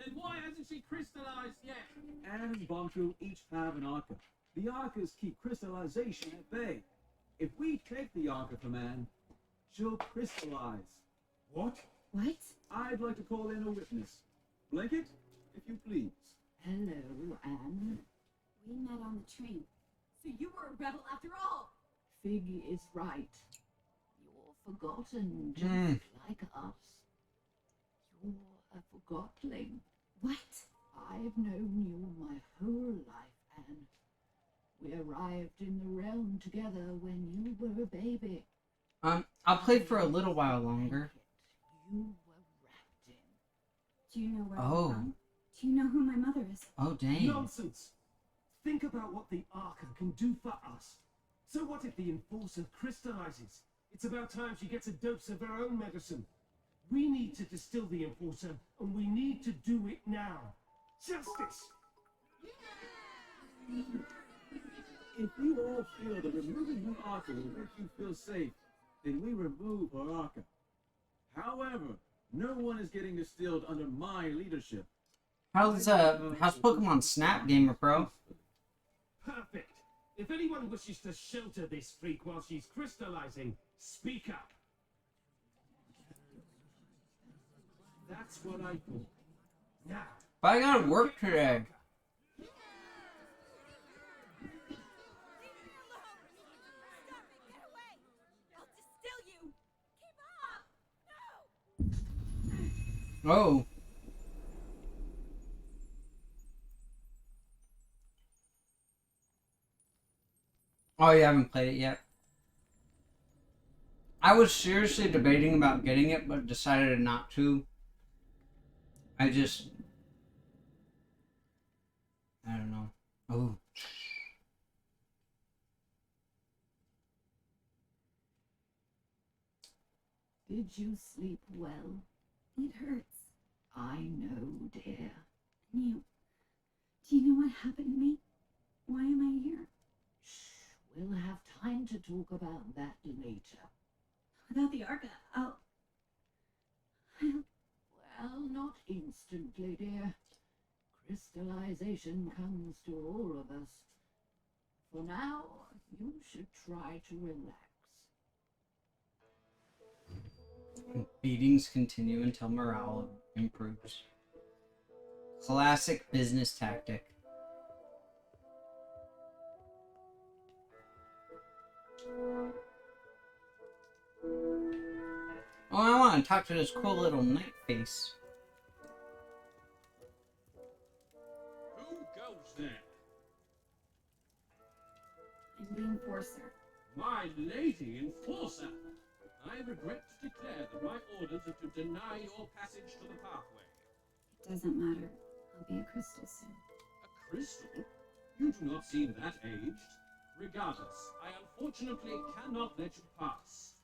Then why hasn't she crystallized yet? Anne and Banku each have an Arca. The Arcas keep crystallization at bay. If we take the Arca from Anne, she'll crystallize. What? What? I'd like to call in a witness. Blanket, if you please. Hello, Anne. We met on the train. So you were a rebel after all. Fig is right. You're forgotten, just Mm. like us. You're a forgotling. What? I've known you my whole life, Anne. We arrived in the realm together when you were a baby. I'll play for a little while longer. You were wrapped in. Do you know where Oh. I'm from? Do you know who my mother is? Oh, dang. Nonsense! Think about what the Arca can do for us. So what if the Enforcer crystallizes? It's about time she gets a dose of her own medicine. We need to distill the Enforcer, and we need to do it now. Justice! If you all feel that removing her Arca will make you feel safe, then we remove her Arca. However, no one is getting distilled under my leadership. How's Pokemon Snap, Gamer Pro? Perfect! If anyone wishes to shelter this freak while she's crystallizing, speak up. That's what I thought. Now, But I gotta work today. Stop it! Get away! I'll distill you! Keep up! No! Oh. Oh, you haven't played it yet? I was seriously debating about getting it, but decided not to. I don't know. Oh. Did you sleep well? It hurts. I know, dear. And do you know what happened to me? Why am I here? Shh, we'll have time to talk about that later. Without the Arca, I'll... Well, not instantly, dear. Crystallization comes to all of us. For now, you should try to relax. Beatings continue until morale improves. Classic business tactic. Oh, I want to talk to this cool little night face. Who goes there? I'm the Enforcer. My lady enforcer! I regret to declare that my orders are to deny your passage to the pathway. It doesn't matter. I'll be a crystal soon. A crystal? You do not seem that aged. Regardless, I unfortunately cannot let you pass.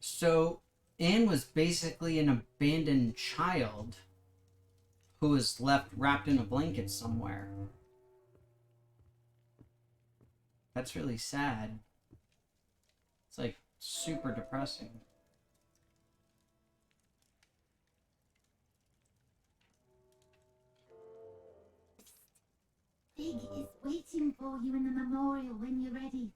So, Anne was basically an abandoned child who was left wrapped in a blanket somewhere. That's really sad. It's like super depressing. Fig is waiting for you in the memorial when you're ready.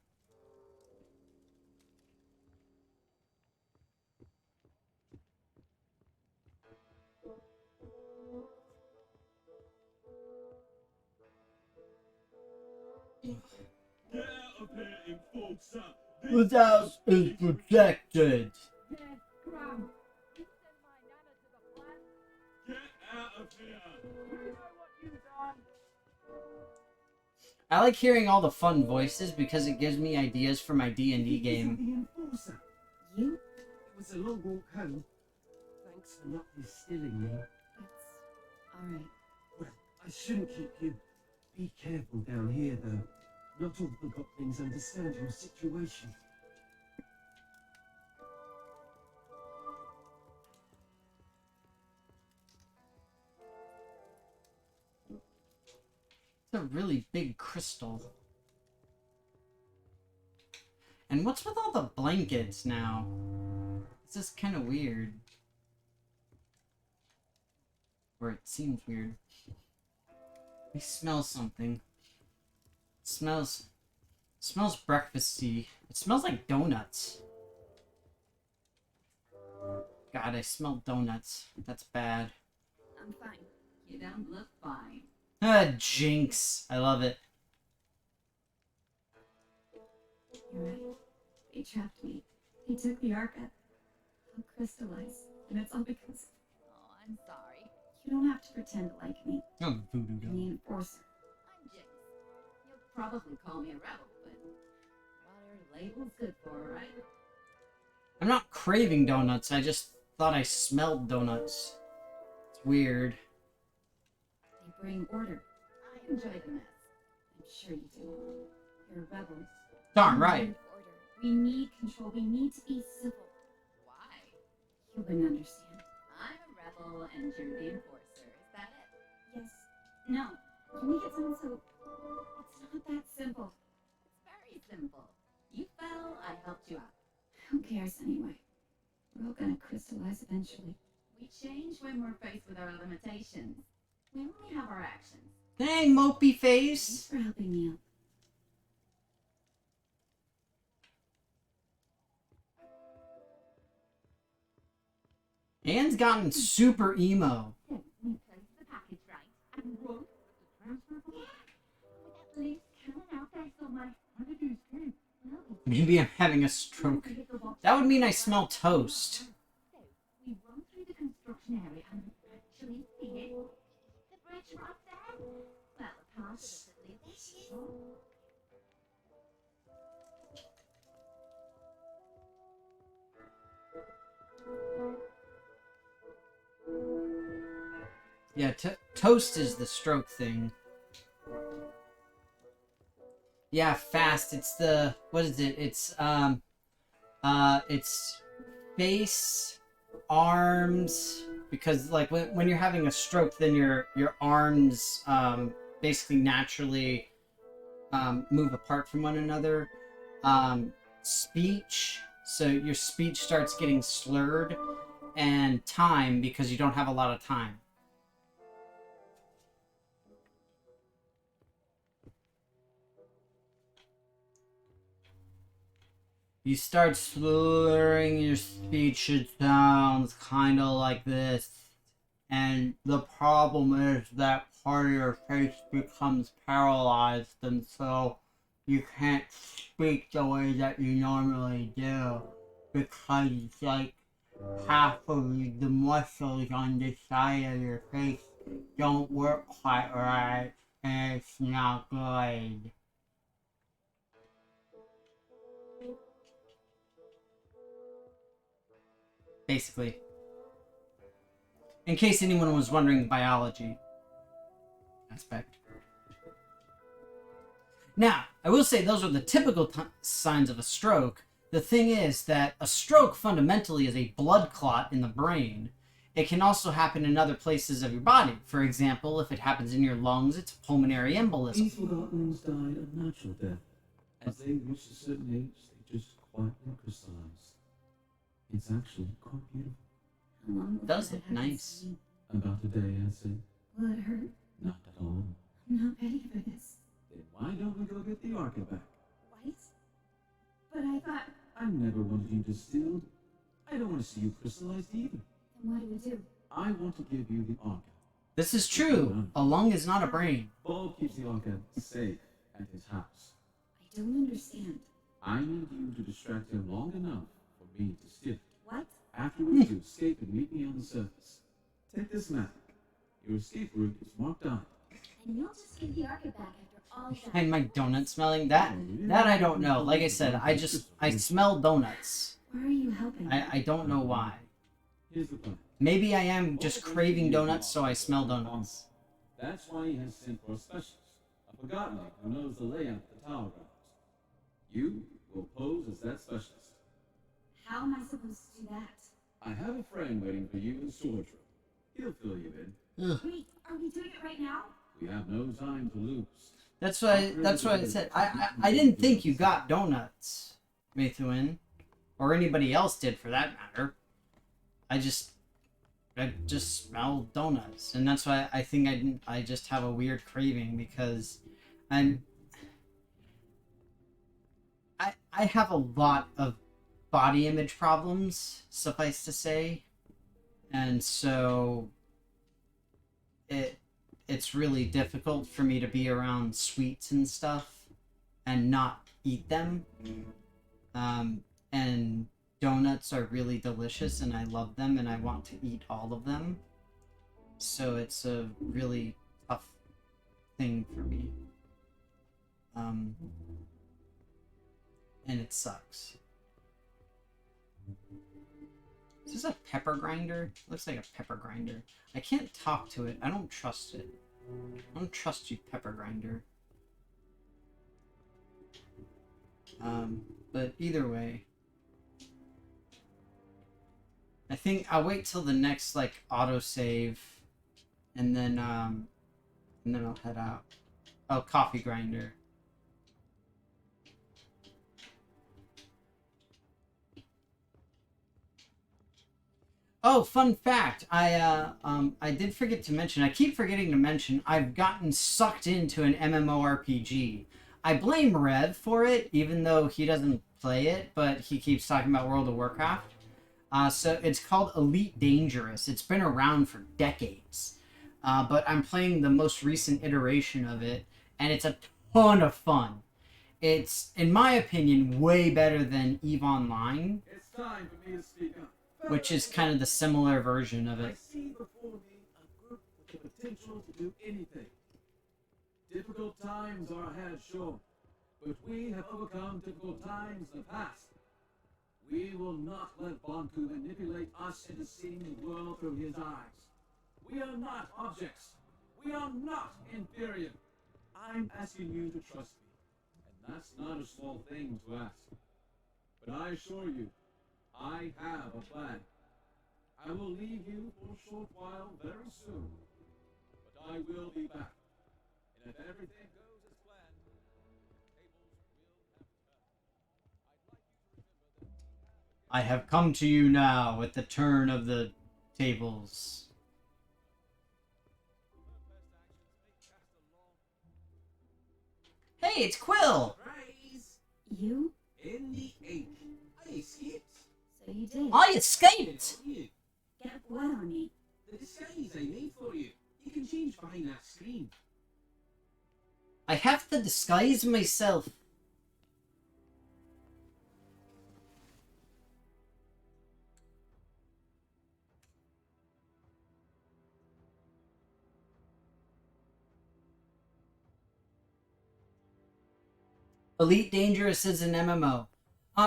enforcer. This house is protected. Get out of here. I like hearing all the fun voices because it gives me ideas for my D&D game. The enforcer. You? It was a long walk home. Thanks for not distilling me. That's alright. Well, I shouldn't keep you. Be careful down here, though. Not all Forgottlings understand your situation. It's a really big crystal. And what's with all the blankets now? This is kind of weird. Or it seems weird. I smell something. It smells breakfasty. It smells like donuts. God, I smell donuts. That's bad. I'm fine. You don't look fine. Ah, jinx. I love it. You're right. They trapped me. They took the Arca. I'll crystallize. And it's all because... Oh, I'm sorry. You don't have to pretend to like me. Oh, voodoo I'm doll. the enforcer. I'm Jinx. You'll probably call me a rebel, but what are labels good for, right? I'm not craving donuts. I just thought I smelled donuts. It's weird. They bring order. I enjoy the mess. I'm sure you do. You're a rebel. Darn We right. need order. We need control. We need to be civil. Why? You wouldn't understand. I'm a rebel and you're the enforcer. Is that it? Yes. No. Can we get someone so... It's not that simple. It's very simple. You fell, I helped you out. Who cares anyway? We're all gonna crystallize eventually. We change when we're faced with our limitations. We only have our actions. Dang, mopey Thanks face. for helping me out. Anne's gotten super emo. So we place the package right and run the transfer board. With that loose cannon out there somewhere. How did you escape? Well, Maybe I'm having a stroke. we hit the box. That would mean I smell toast. So we run through the construction area and actually see it. The bridge right there. Well, a part of it at least. Yeah, toast is the stroke thing. Yeah, fast. It's the... What is it? It's face, arms... Because, like, when you're having a stroke, then your arms basically naturally move apart from one another. Speech, so your speech starts getting slurred. And time, because you don't have a lot of time. You start slurring your speech, it sounds kind of like this. And the problem is that part of your face becomes paralyzed, and so you can't speak the way that you normally do. Because it's like half of the muscles on this side of your face don't work quite right, and it's not good. Basically. In case anyone was wondering the biology aspect. Now, I will say those are the typical signs of a stroke. The thing is that a stroke fundamentally is a blood clot in the brain. It can also happen in other places of your body. For example, if it happens in your lungs, it's pulmonary embolism. These Forgottlings died a natural death. As they reached a certain age, they just quietly crystallized. It's actually quite beautiful. How long will Does that look happen nice. to me? About a day, I'd say. Will it hurt? Not at all. I'm not ready for this. Then why don't we go get the Arca back? What? But I thought... I never wanted you distilled. I don't want to see you crystallized either. Then what do we do? I want to give you the Arca. This is true. A lung is not a brain. Bob keeps the Arca safe at his house. I don't understand. I need you to distract him long enough for me to steal it. What? Afterwards, you escape and meet me on the surface. Take this map. Your escape route is marked on. And you'll just give the Arca back after all that. And my donut smelling that I don't know. Like I said, I smell donuts. Why are you helping? I don't know why. Here's the plan. Maybe I am just craving donuts, so I smell donuts. That's why he has sent for a specialist, a Forgotton Anne who knows the layout of the tower grounds. You will pose as that specialist. How am I supposed to do that? I have a friend waiting for you in the storage room. He'll fill you in. Wait, are we doing it right now? We have no time to lose. That's what I said. I didn't think you got donuts, Methuen, or anybody else did for that matter. I just smell donuts, and that's why I think I just have a weird craving because I have a lot of body image problems, suffice to say, and so it's really difficult for me to be around sweets and stuff and not eat them. And donuts are really delicious and I love them and I want to eat all of them. So it's a really tough thing for me. And it sucks. Is this a pepper grinder? Looks like a pepper grinder. I can't talk to it. I don't trust it. I don't trust you, pepper grinder. But either way, I think I'll wait till the next like autosave, and then I'll head out. Oh, coffee grinder. Oh, fun fact! I did forget to mention. I keep forgetting to mention. I've gotten sucked into an MMORPG. I blame Rev for it, even though he doesn't play it, but he keeps talking about World of Warcraft. So it's called Elite Dangerous. It's been around for decades, but I'm playing the most recent iteration of it, and it's a ton of fun. It's, in my opinion, way better than EVE Online, It's time for me to speak up. which is kind of the similar version of I it. see before me a group with the potential to do anything. Difficult times are ahead, sure, but we have overcome difficult times in the past. We will not let Bonku manipulate us into seeing the world through his eyes. We are not objects. We are not inferior. I'm asking you to trust me, and that's not a small thing to ask. But I assure you, I have a plan. I will leave you for a short while very soon, but I will be back. And if everything goes as planned, the tables will have turned. I'd like you to remember that we have I have come to you now at the turn of the tables. Hey, it's Quill! Surprise! You? In the ink. I escaped. So you did. I escaped! You. Get what on me? The disguise I made for you. You can change behind that screen. I have to disguise myself. Elite Dangerous is an MMO.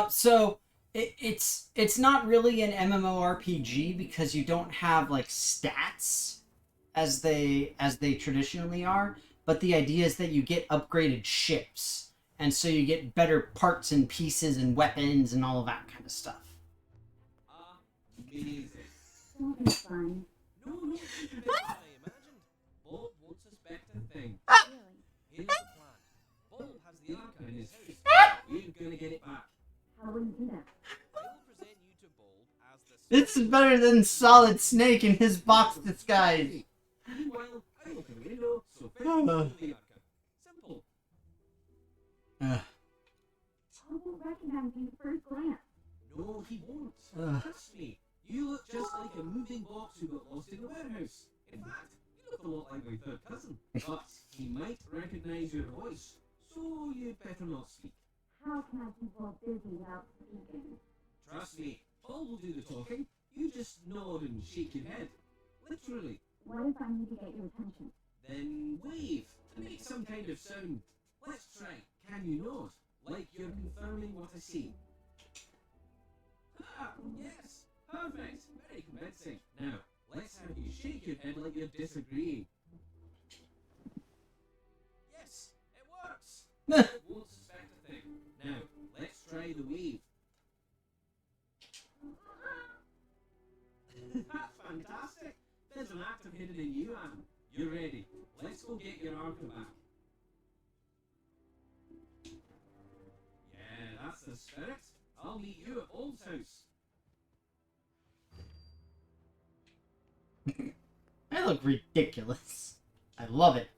So it's not really an MMORPG because you don't have like stats as they traditionally are, but the idea is that you get upgraded ships, and so you get better parts and pieces and weapons and all of that kind of stuff. Amazing. Won't be fun. No, it's even better than I imagined. Bob won't suspect a thing. Really? Here's the plan. Bob has the Arca in his house. We're gonna get it back. How will you do that? I will present you to Bob as the... This is better than Solid Snake in his box disguise. Meanwhile, I open the window, so fetch the Arca. Simple. Paul won't recognize me at first glance. No, he won't. Ugh. Trust me. You look just like a moving box who got lost in the warehouse. In fact, you look a lot like my third cousin. But he might recognize your voice, so you'd better not speak. How can I keep all busy without speaking? Trust me, Paul will do the talking. You just nod and shake your head. Literally. What if I need to get your attention? Then wave and make some kind of sound. Let's try. Can you nod? Like you're confirming what I see. Ah, yes. Perfect. Very convincing. Now, let's have you shake your head like you're disagreeing. Yes, it works. You won't suspect a thing. Now, let's try the wave. That's fantastic. There's an active hidden in you, Anne. You're ready. Let's go get your armor back. Yeah, that's the spirit. I'll meet you at Old's house. I look ridiculous. I love it.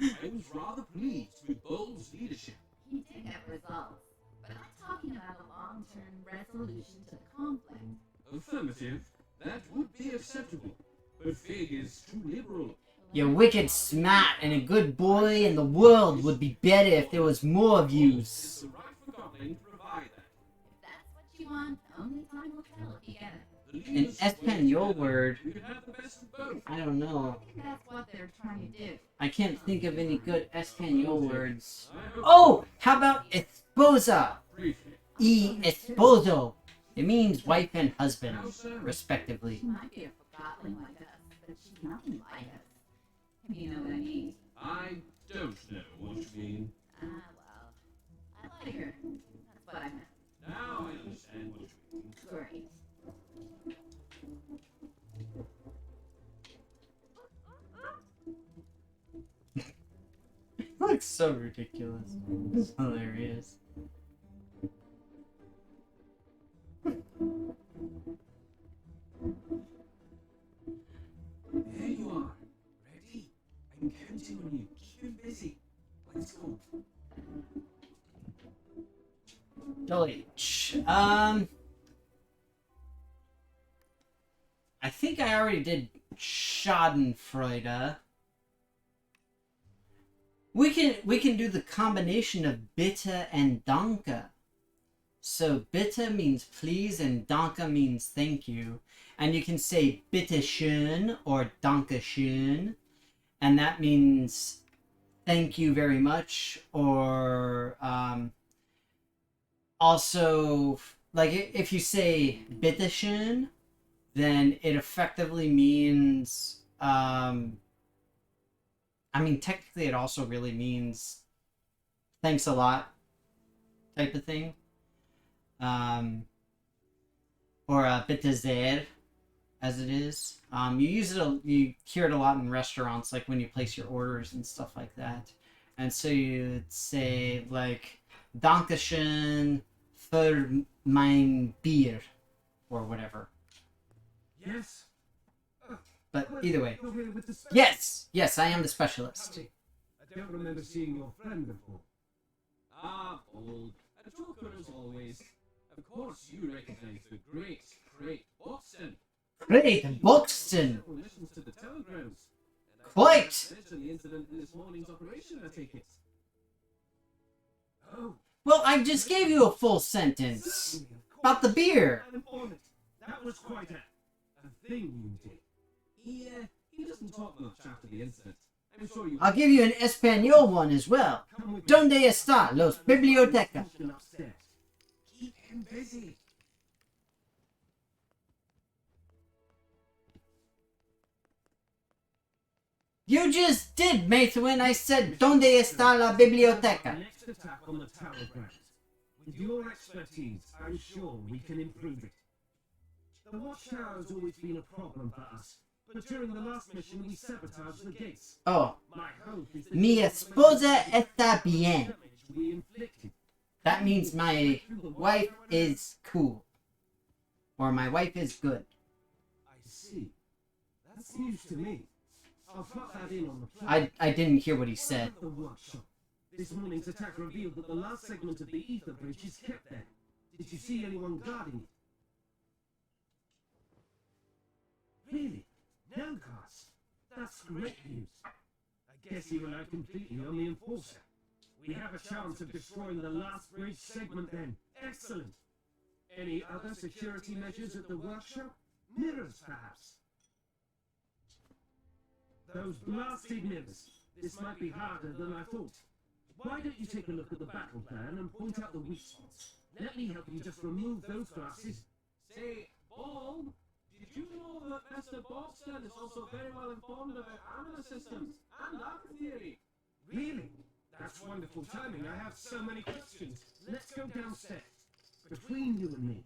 I was rather pleased with Bull's leadership. He did get results, but I'm talking about a long-term resolution to the conflict. Affirmative. That would be acceptable. But Fig is too liberal. You're wicked smart and a good boy, and the world would be better if there was more of It's yous. the right Forgotton to provide that. If that's what you want, only time will tell if you get it. The An leaders Espanol together, word. We could have the best of both. I don't know. I think that's what they're trying to do. I can't think of any good Espanol words. I hope Oh, how about esposa? briefly. Y esposo. It means wife and husband, respectively. She might be a forgotten like us, but she's nothing like us. If you know what I mean. I don't know what you mean. Ah, well. I like her. That's what I meant. Now I understand what you mean. Great. It looks so ridiculous. It's hilarious. There you are. Ready? I'm counting on you. Keep him busy. Let's go. Deutsch. I think I already did Schadenfreude. We can do the combination of bitte and danke. So bitte means please and danke means thank you. And you can say bitte schön or danke schön. And that means thank you very much, or also, like, if you say bitte schön, then it effectively means I mean, technically it also really means thanks a lot type of thing. Or bitte sehr, as it is. You hear it a lot in restaurants, like when you place your orders and stuff like that. And so you'd say, like, Dankeschön für mein Bier, or whatever. Yes. But either way. You're here with the Yes, I am the specialist. Howdy. I don't remember seeing your friend before. Ah, Old. A joker as always. Of course you recognize the great Watson. Great Buxton! Who listens to the telegrams. And I Quite. mentioned the incident in this morning's operation, I take it. Oh, Well, I just gave you a full sentence certainly, of course. about the beer. I'm on it. That was quite a thing you did. He doesn't talk much after the incident. I'm sure you... I'll give you an Espanol one as well. Come with me. ¿Dónde está los bibliotecas? Upstairs. Keep him busy. You just did, Maithwin. I said, ¿Dónde está la biblioteca? Next attack on the tower grounds. With your expertise, I'm sure we can improve it. The watchtower's always been a problem for us, but during the last mission we sabotaged the gates. Oh, My hope is that mi esposa está bien. damage we inflicted. That means my wife is cool. Or my wife is good. I see. That's news to me. I'll plot that in on the plan. I didn't hear what he said. The workshop. This morning's attack revealed that the last segment of the ether bridge is kept there. Did you see anyone guarding it? Really? No guards? That's great news. I guess you rely completely on the enforcer. We have a chance of destroying the last bridge segment then. Excellent. Any other security measures at the workshop? Mirrors, perhaps? Those blasted mirrors. This might be harder than I thought. Why don't you take a look at the battle plan and point out the weak spots? Let me help you just remove those glasses. Say, Ball, did you know that Mr. Boston is also very well informed about armor systems and armor theory? Really? That's wonderful timing. I have so many questions. Let's go downstairs. Between you and me,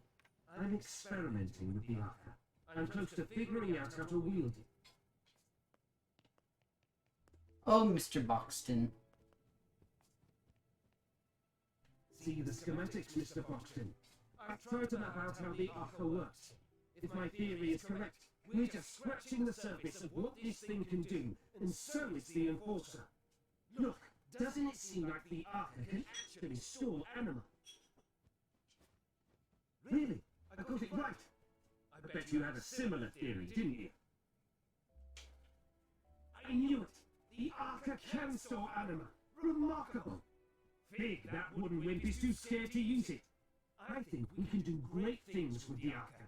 I'm experimenting with the Arca. I'm close to figuring out how to wield it. Oh, Mr. Boxton. See the schematics, Mr. Boxton. I've tried to map out how the Arca works. If my theory is correct, we're just scratching the surface of what this thing can do, and so is the Enforcer. Look, doesn't it seem like the Arca can actually store anima? Really? I got it right. I bet you had a similar theory, didn't you? I knew it! The Arca can store anima! Remarkable! Fig, that wooden wimp is too scared to use it. I think we can do great things with the Arca.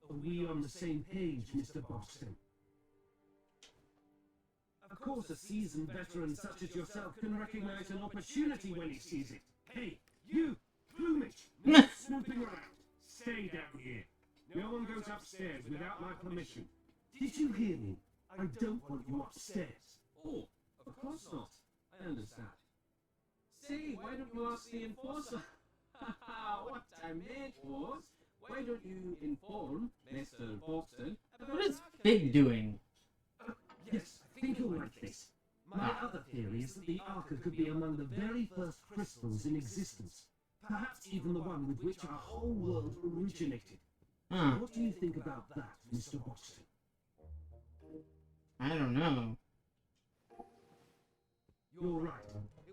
Are we on the same page, Mr. Boston? Of course, a seasoned veteran such as yourself can recognize an opportunity when he sees it. Hey, you! Plumage! No snooping around! Stay down here. No one goes upstairs without my permission. Did you hear me? I don't want you upstairs. Oh, of course not. I understand. Say, why don't you ask the Enforcer? What I meant was, why don't you inform Mr. Boston about What is Fig doing? Yes, I think you'll like this. My other theory is that the Arca could be among the very first crystals in existence. Perhaps even the one with which our whole world originated. What do you think about that, Mr. Boston? I don't know. You're right.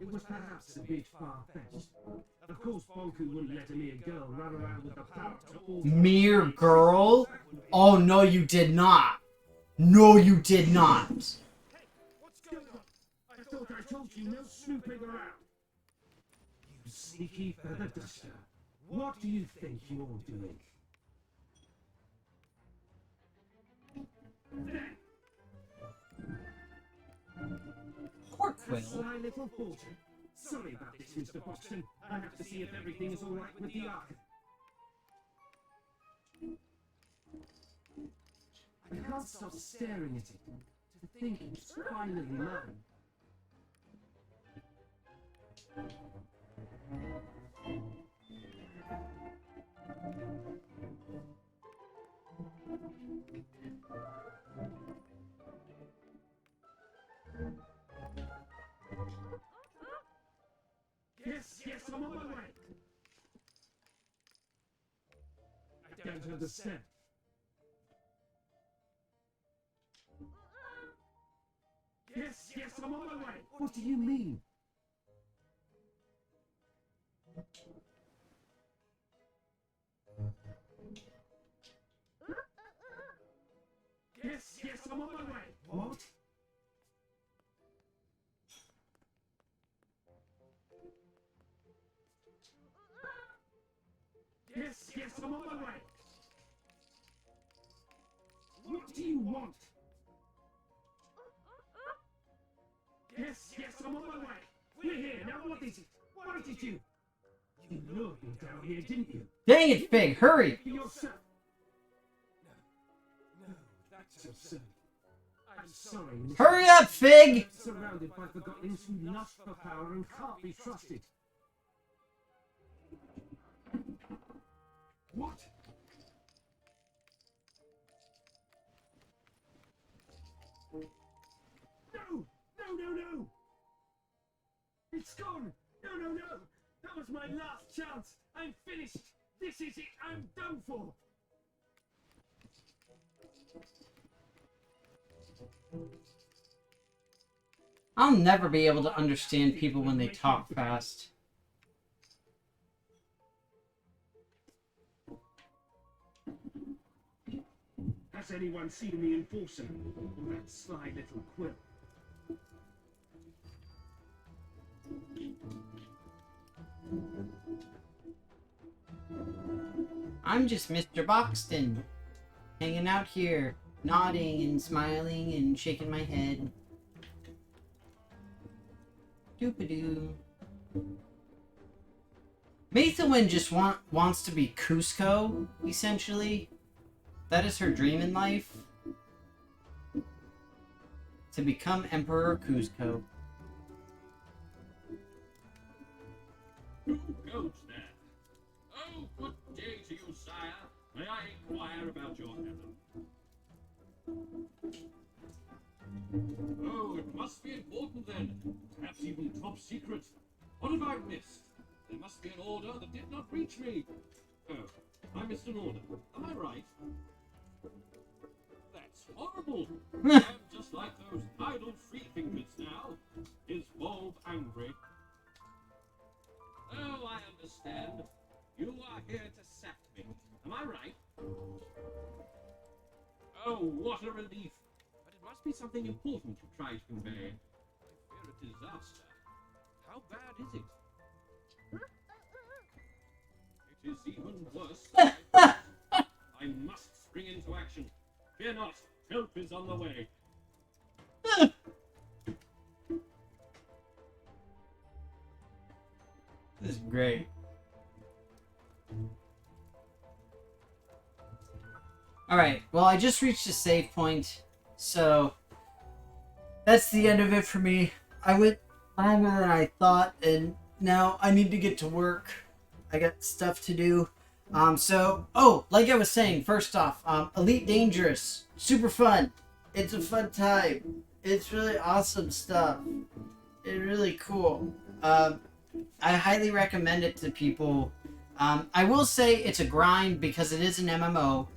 It was perhaps a bit far-fetched. Of course, Bonku wouldn't let a mere girl run around with the power to alter... Mere girl? Oh, no, you did not. No, you did not. Hey, what's going on? I thought I told you no snooping around. You sneaky feather duster. What do you think you're doing? Poor A Quill. sly little fortune. Sorry about this, Mr. Boston. I have to see if everything is all right with the Arca. I can't stop staring at it. To think it's finally mine. Yes, I'm on my way. I don't understand. Yes, I'm on my way. What do you mean? Yes, I'm on my way. What? Yes, I'm on my way. What do you want? Yes, I'm on my way. We're here. Now what is it? Why did you? You lured me down here, didn't you? Dang it, Fig, hurry. For yourself. No, that's absurd. I'm sorry, Mr. Hurry up, Fig. Surrounded by Forgottons who lust for power and can't be trusted. What? No! It's gone! No! That was my last chance! I'm finished! This is it! I'm done for! I'll never be able to understand people when they talk fast. Has anyone seen the Enforcer? Or that sly little Quill? I'm just Mr. Boxton, hanging out here, nodding and smiling and shaking my head. Doopadoo. Maethawin just wants to be Cusco, essentially. That is her dream in life. To become Emperor Cusco. Who goes there? Oh, good day to you, sire. May I inquire about your errand? Oh, it must be important then. Perhaps even top secret. What have I missed? There must be an order that did not reach me. Oh, I missed an order. Am I right? That's horrible. I am just like those idle free fingers now. Is Bulb angry? Oh, I understand. You are here to sack me. Am I right? Oh, what a relief. But it must be something important you try to convey. I fear a disaster. How bad is it? It is even worse than I thought. I must spring into action. Fear not, help is on the way. This is great. Alright, well, I just reached a save point, so that's the end of it for me. I went longer than I thought, and now I need to get to work. I got stuff to do. Like I was saying, first off, Elite Dangerous, super fun. It's a fun time. It's really awesome stuff. It's really cool. I highly recommend it to people. I will say it's a grind because it is an MMO,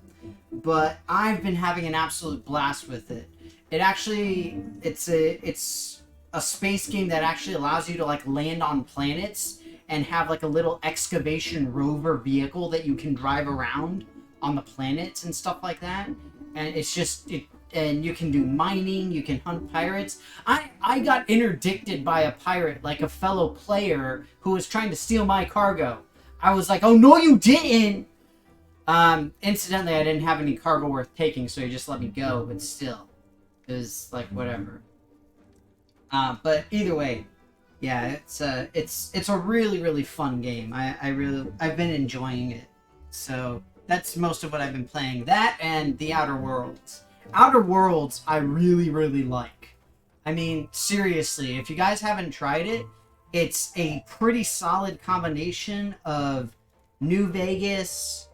but I've been having an absolute blast with it. It's a space game that actually allows you to like land on planets and have like a little excavation rover vehicle that you can drive around on the planets and stuff like that. And and you can do mining, you can hunt pirates. I got interdicted by a pirate, like a fellow player who was trying to steal my cargo. I was like, oh no you didn't! Incidentally, I didn't have any cargo worth taking, so he just let me go, but still. It was like, whatever. But either way, yeah, it's a really, really fun game. I've been enjoying it. So that's most of what I've been playing. That and The Outer Worlds. Outer Worlds, I really, really like. I mean, seriously, if you guys haven't tried it, it's a pretty solid combination of New Vegas,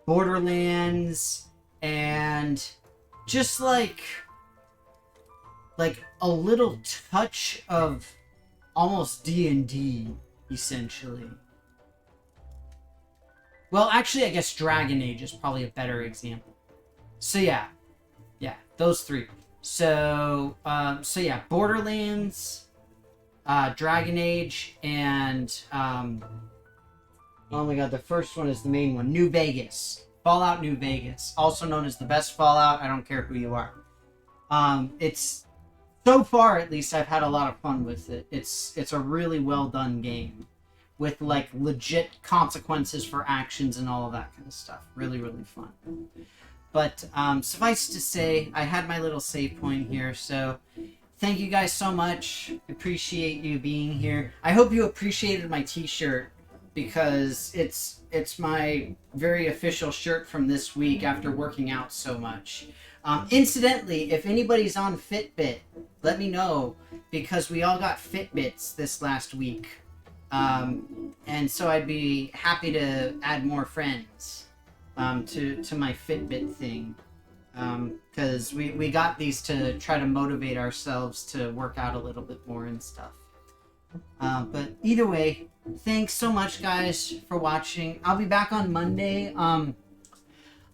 Borderlands, and just like a little touch of almost D&D, essentially. Well, actually, I guess Dragon Age is probably a better example. So yeah, those three. So yeah, Borderlands, Dragon Age, and oh my god, the first one is the main one, New Vegas. Fallout New Vegas, also known as the best Fallout. I don't care who you are. It's so far, at least, I've had a lot of fun with it. It's a really well done game with like legit consequences for actions and all of that kind of stuff. Really, really fun. But suffice to say, I had my little save point here, so thank you guys so much. Appreciate you being here. I hope you appreciated my t-shirt, because it's my very official shirt from this week after working out so much. Incidentally, if anybody's on Fitbit, let me know, because we all got Fitbits this last week. And so I'd be happy to add more friends to my Fitbit thing. Because we got these to try to motivate ourselves to work out a little bit more and stuff. But either way, thanks so much, guys, for watching. I'll be back on Monday.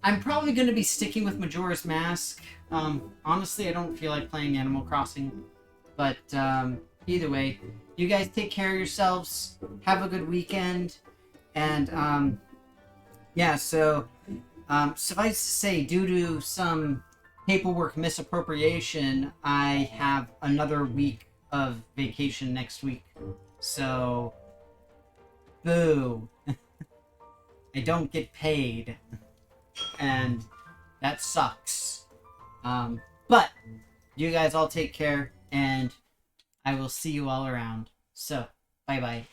I'm probably going to be sticking with Majora's Mask. Honestly, I don't feel like playing Animal Crossing. But either way, you guys take care of yourselves. Have a good weekend. And yeah, so suffice to say, due to some paperwork misappropriation, I have another week of vacation next week. So, boo. I don't get paid, and that sucks. But you guys all take care, and I will see you all around. So, bye bye.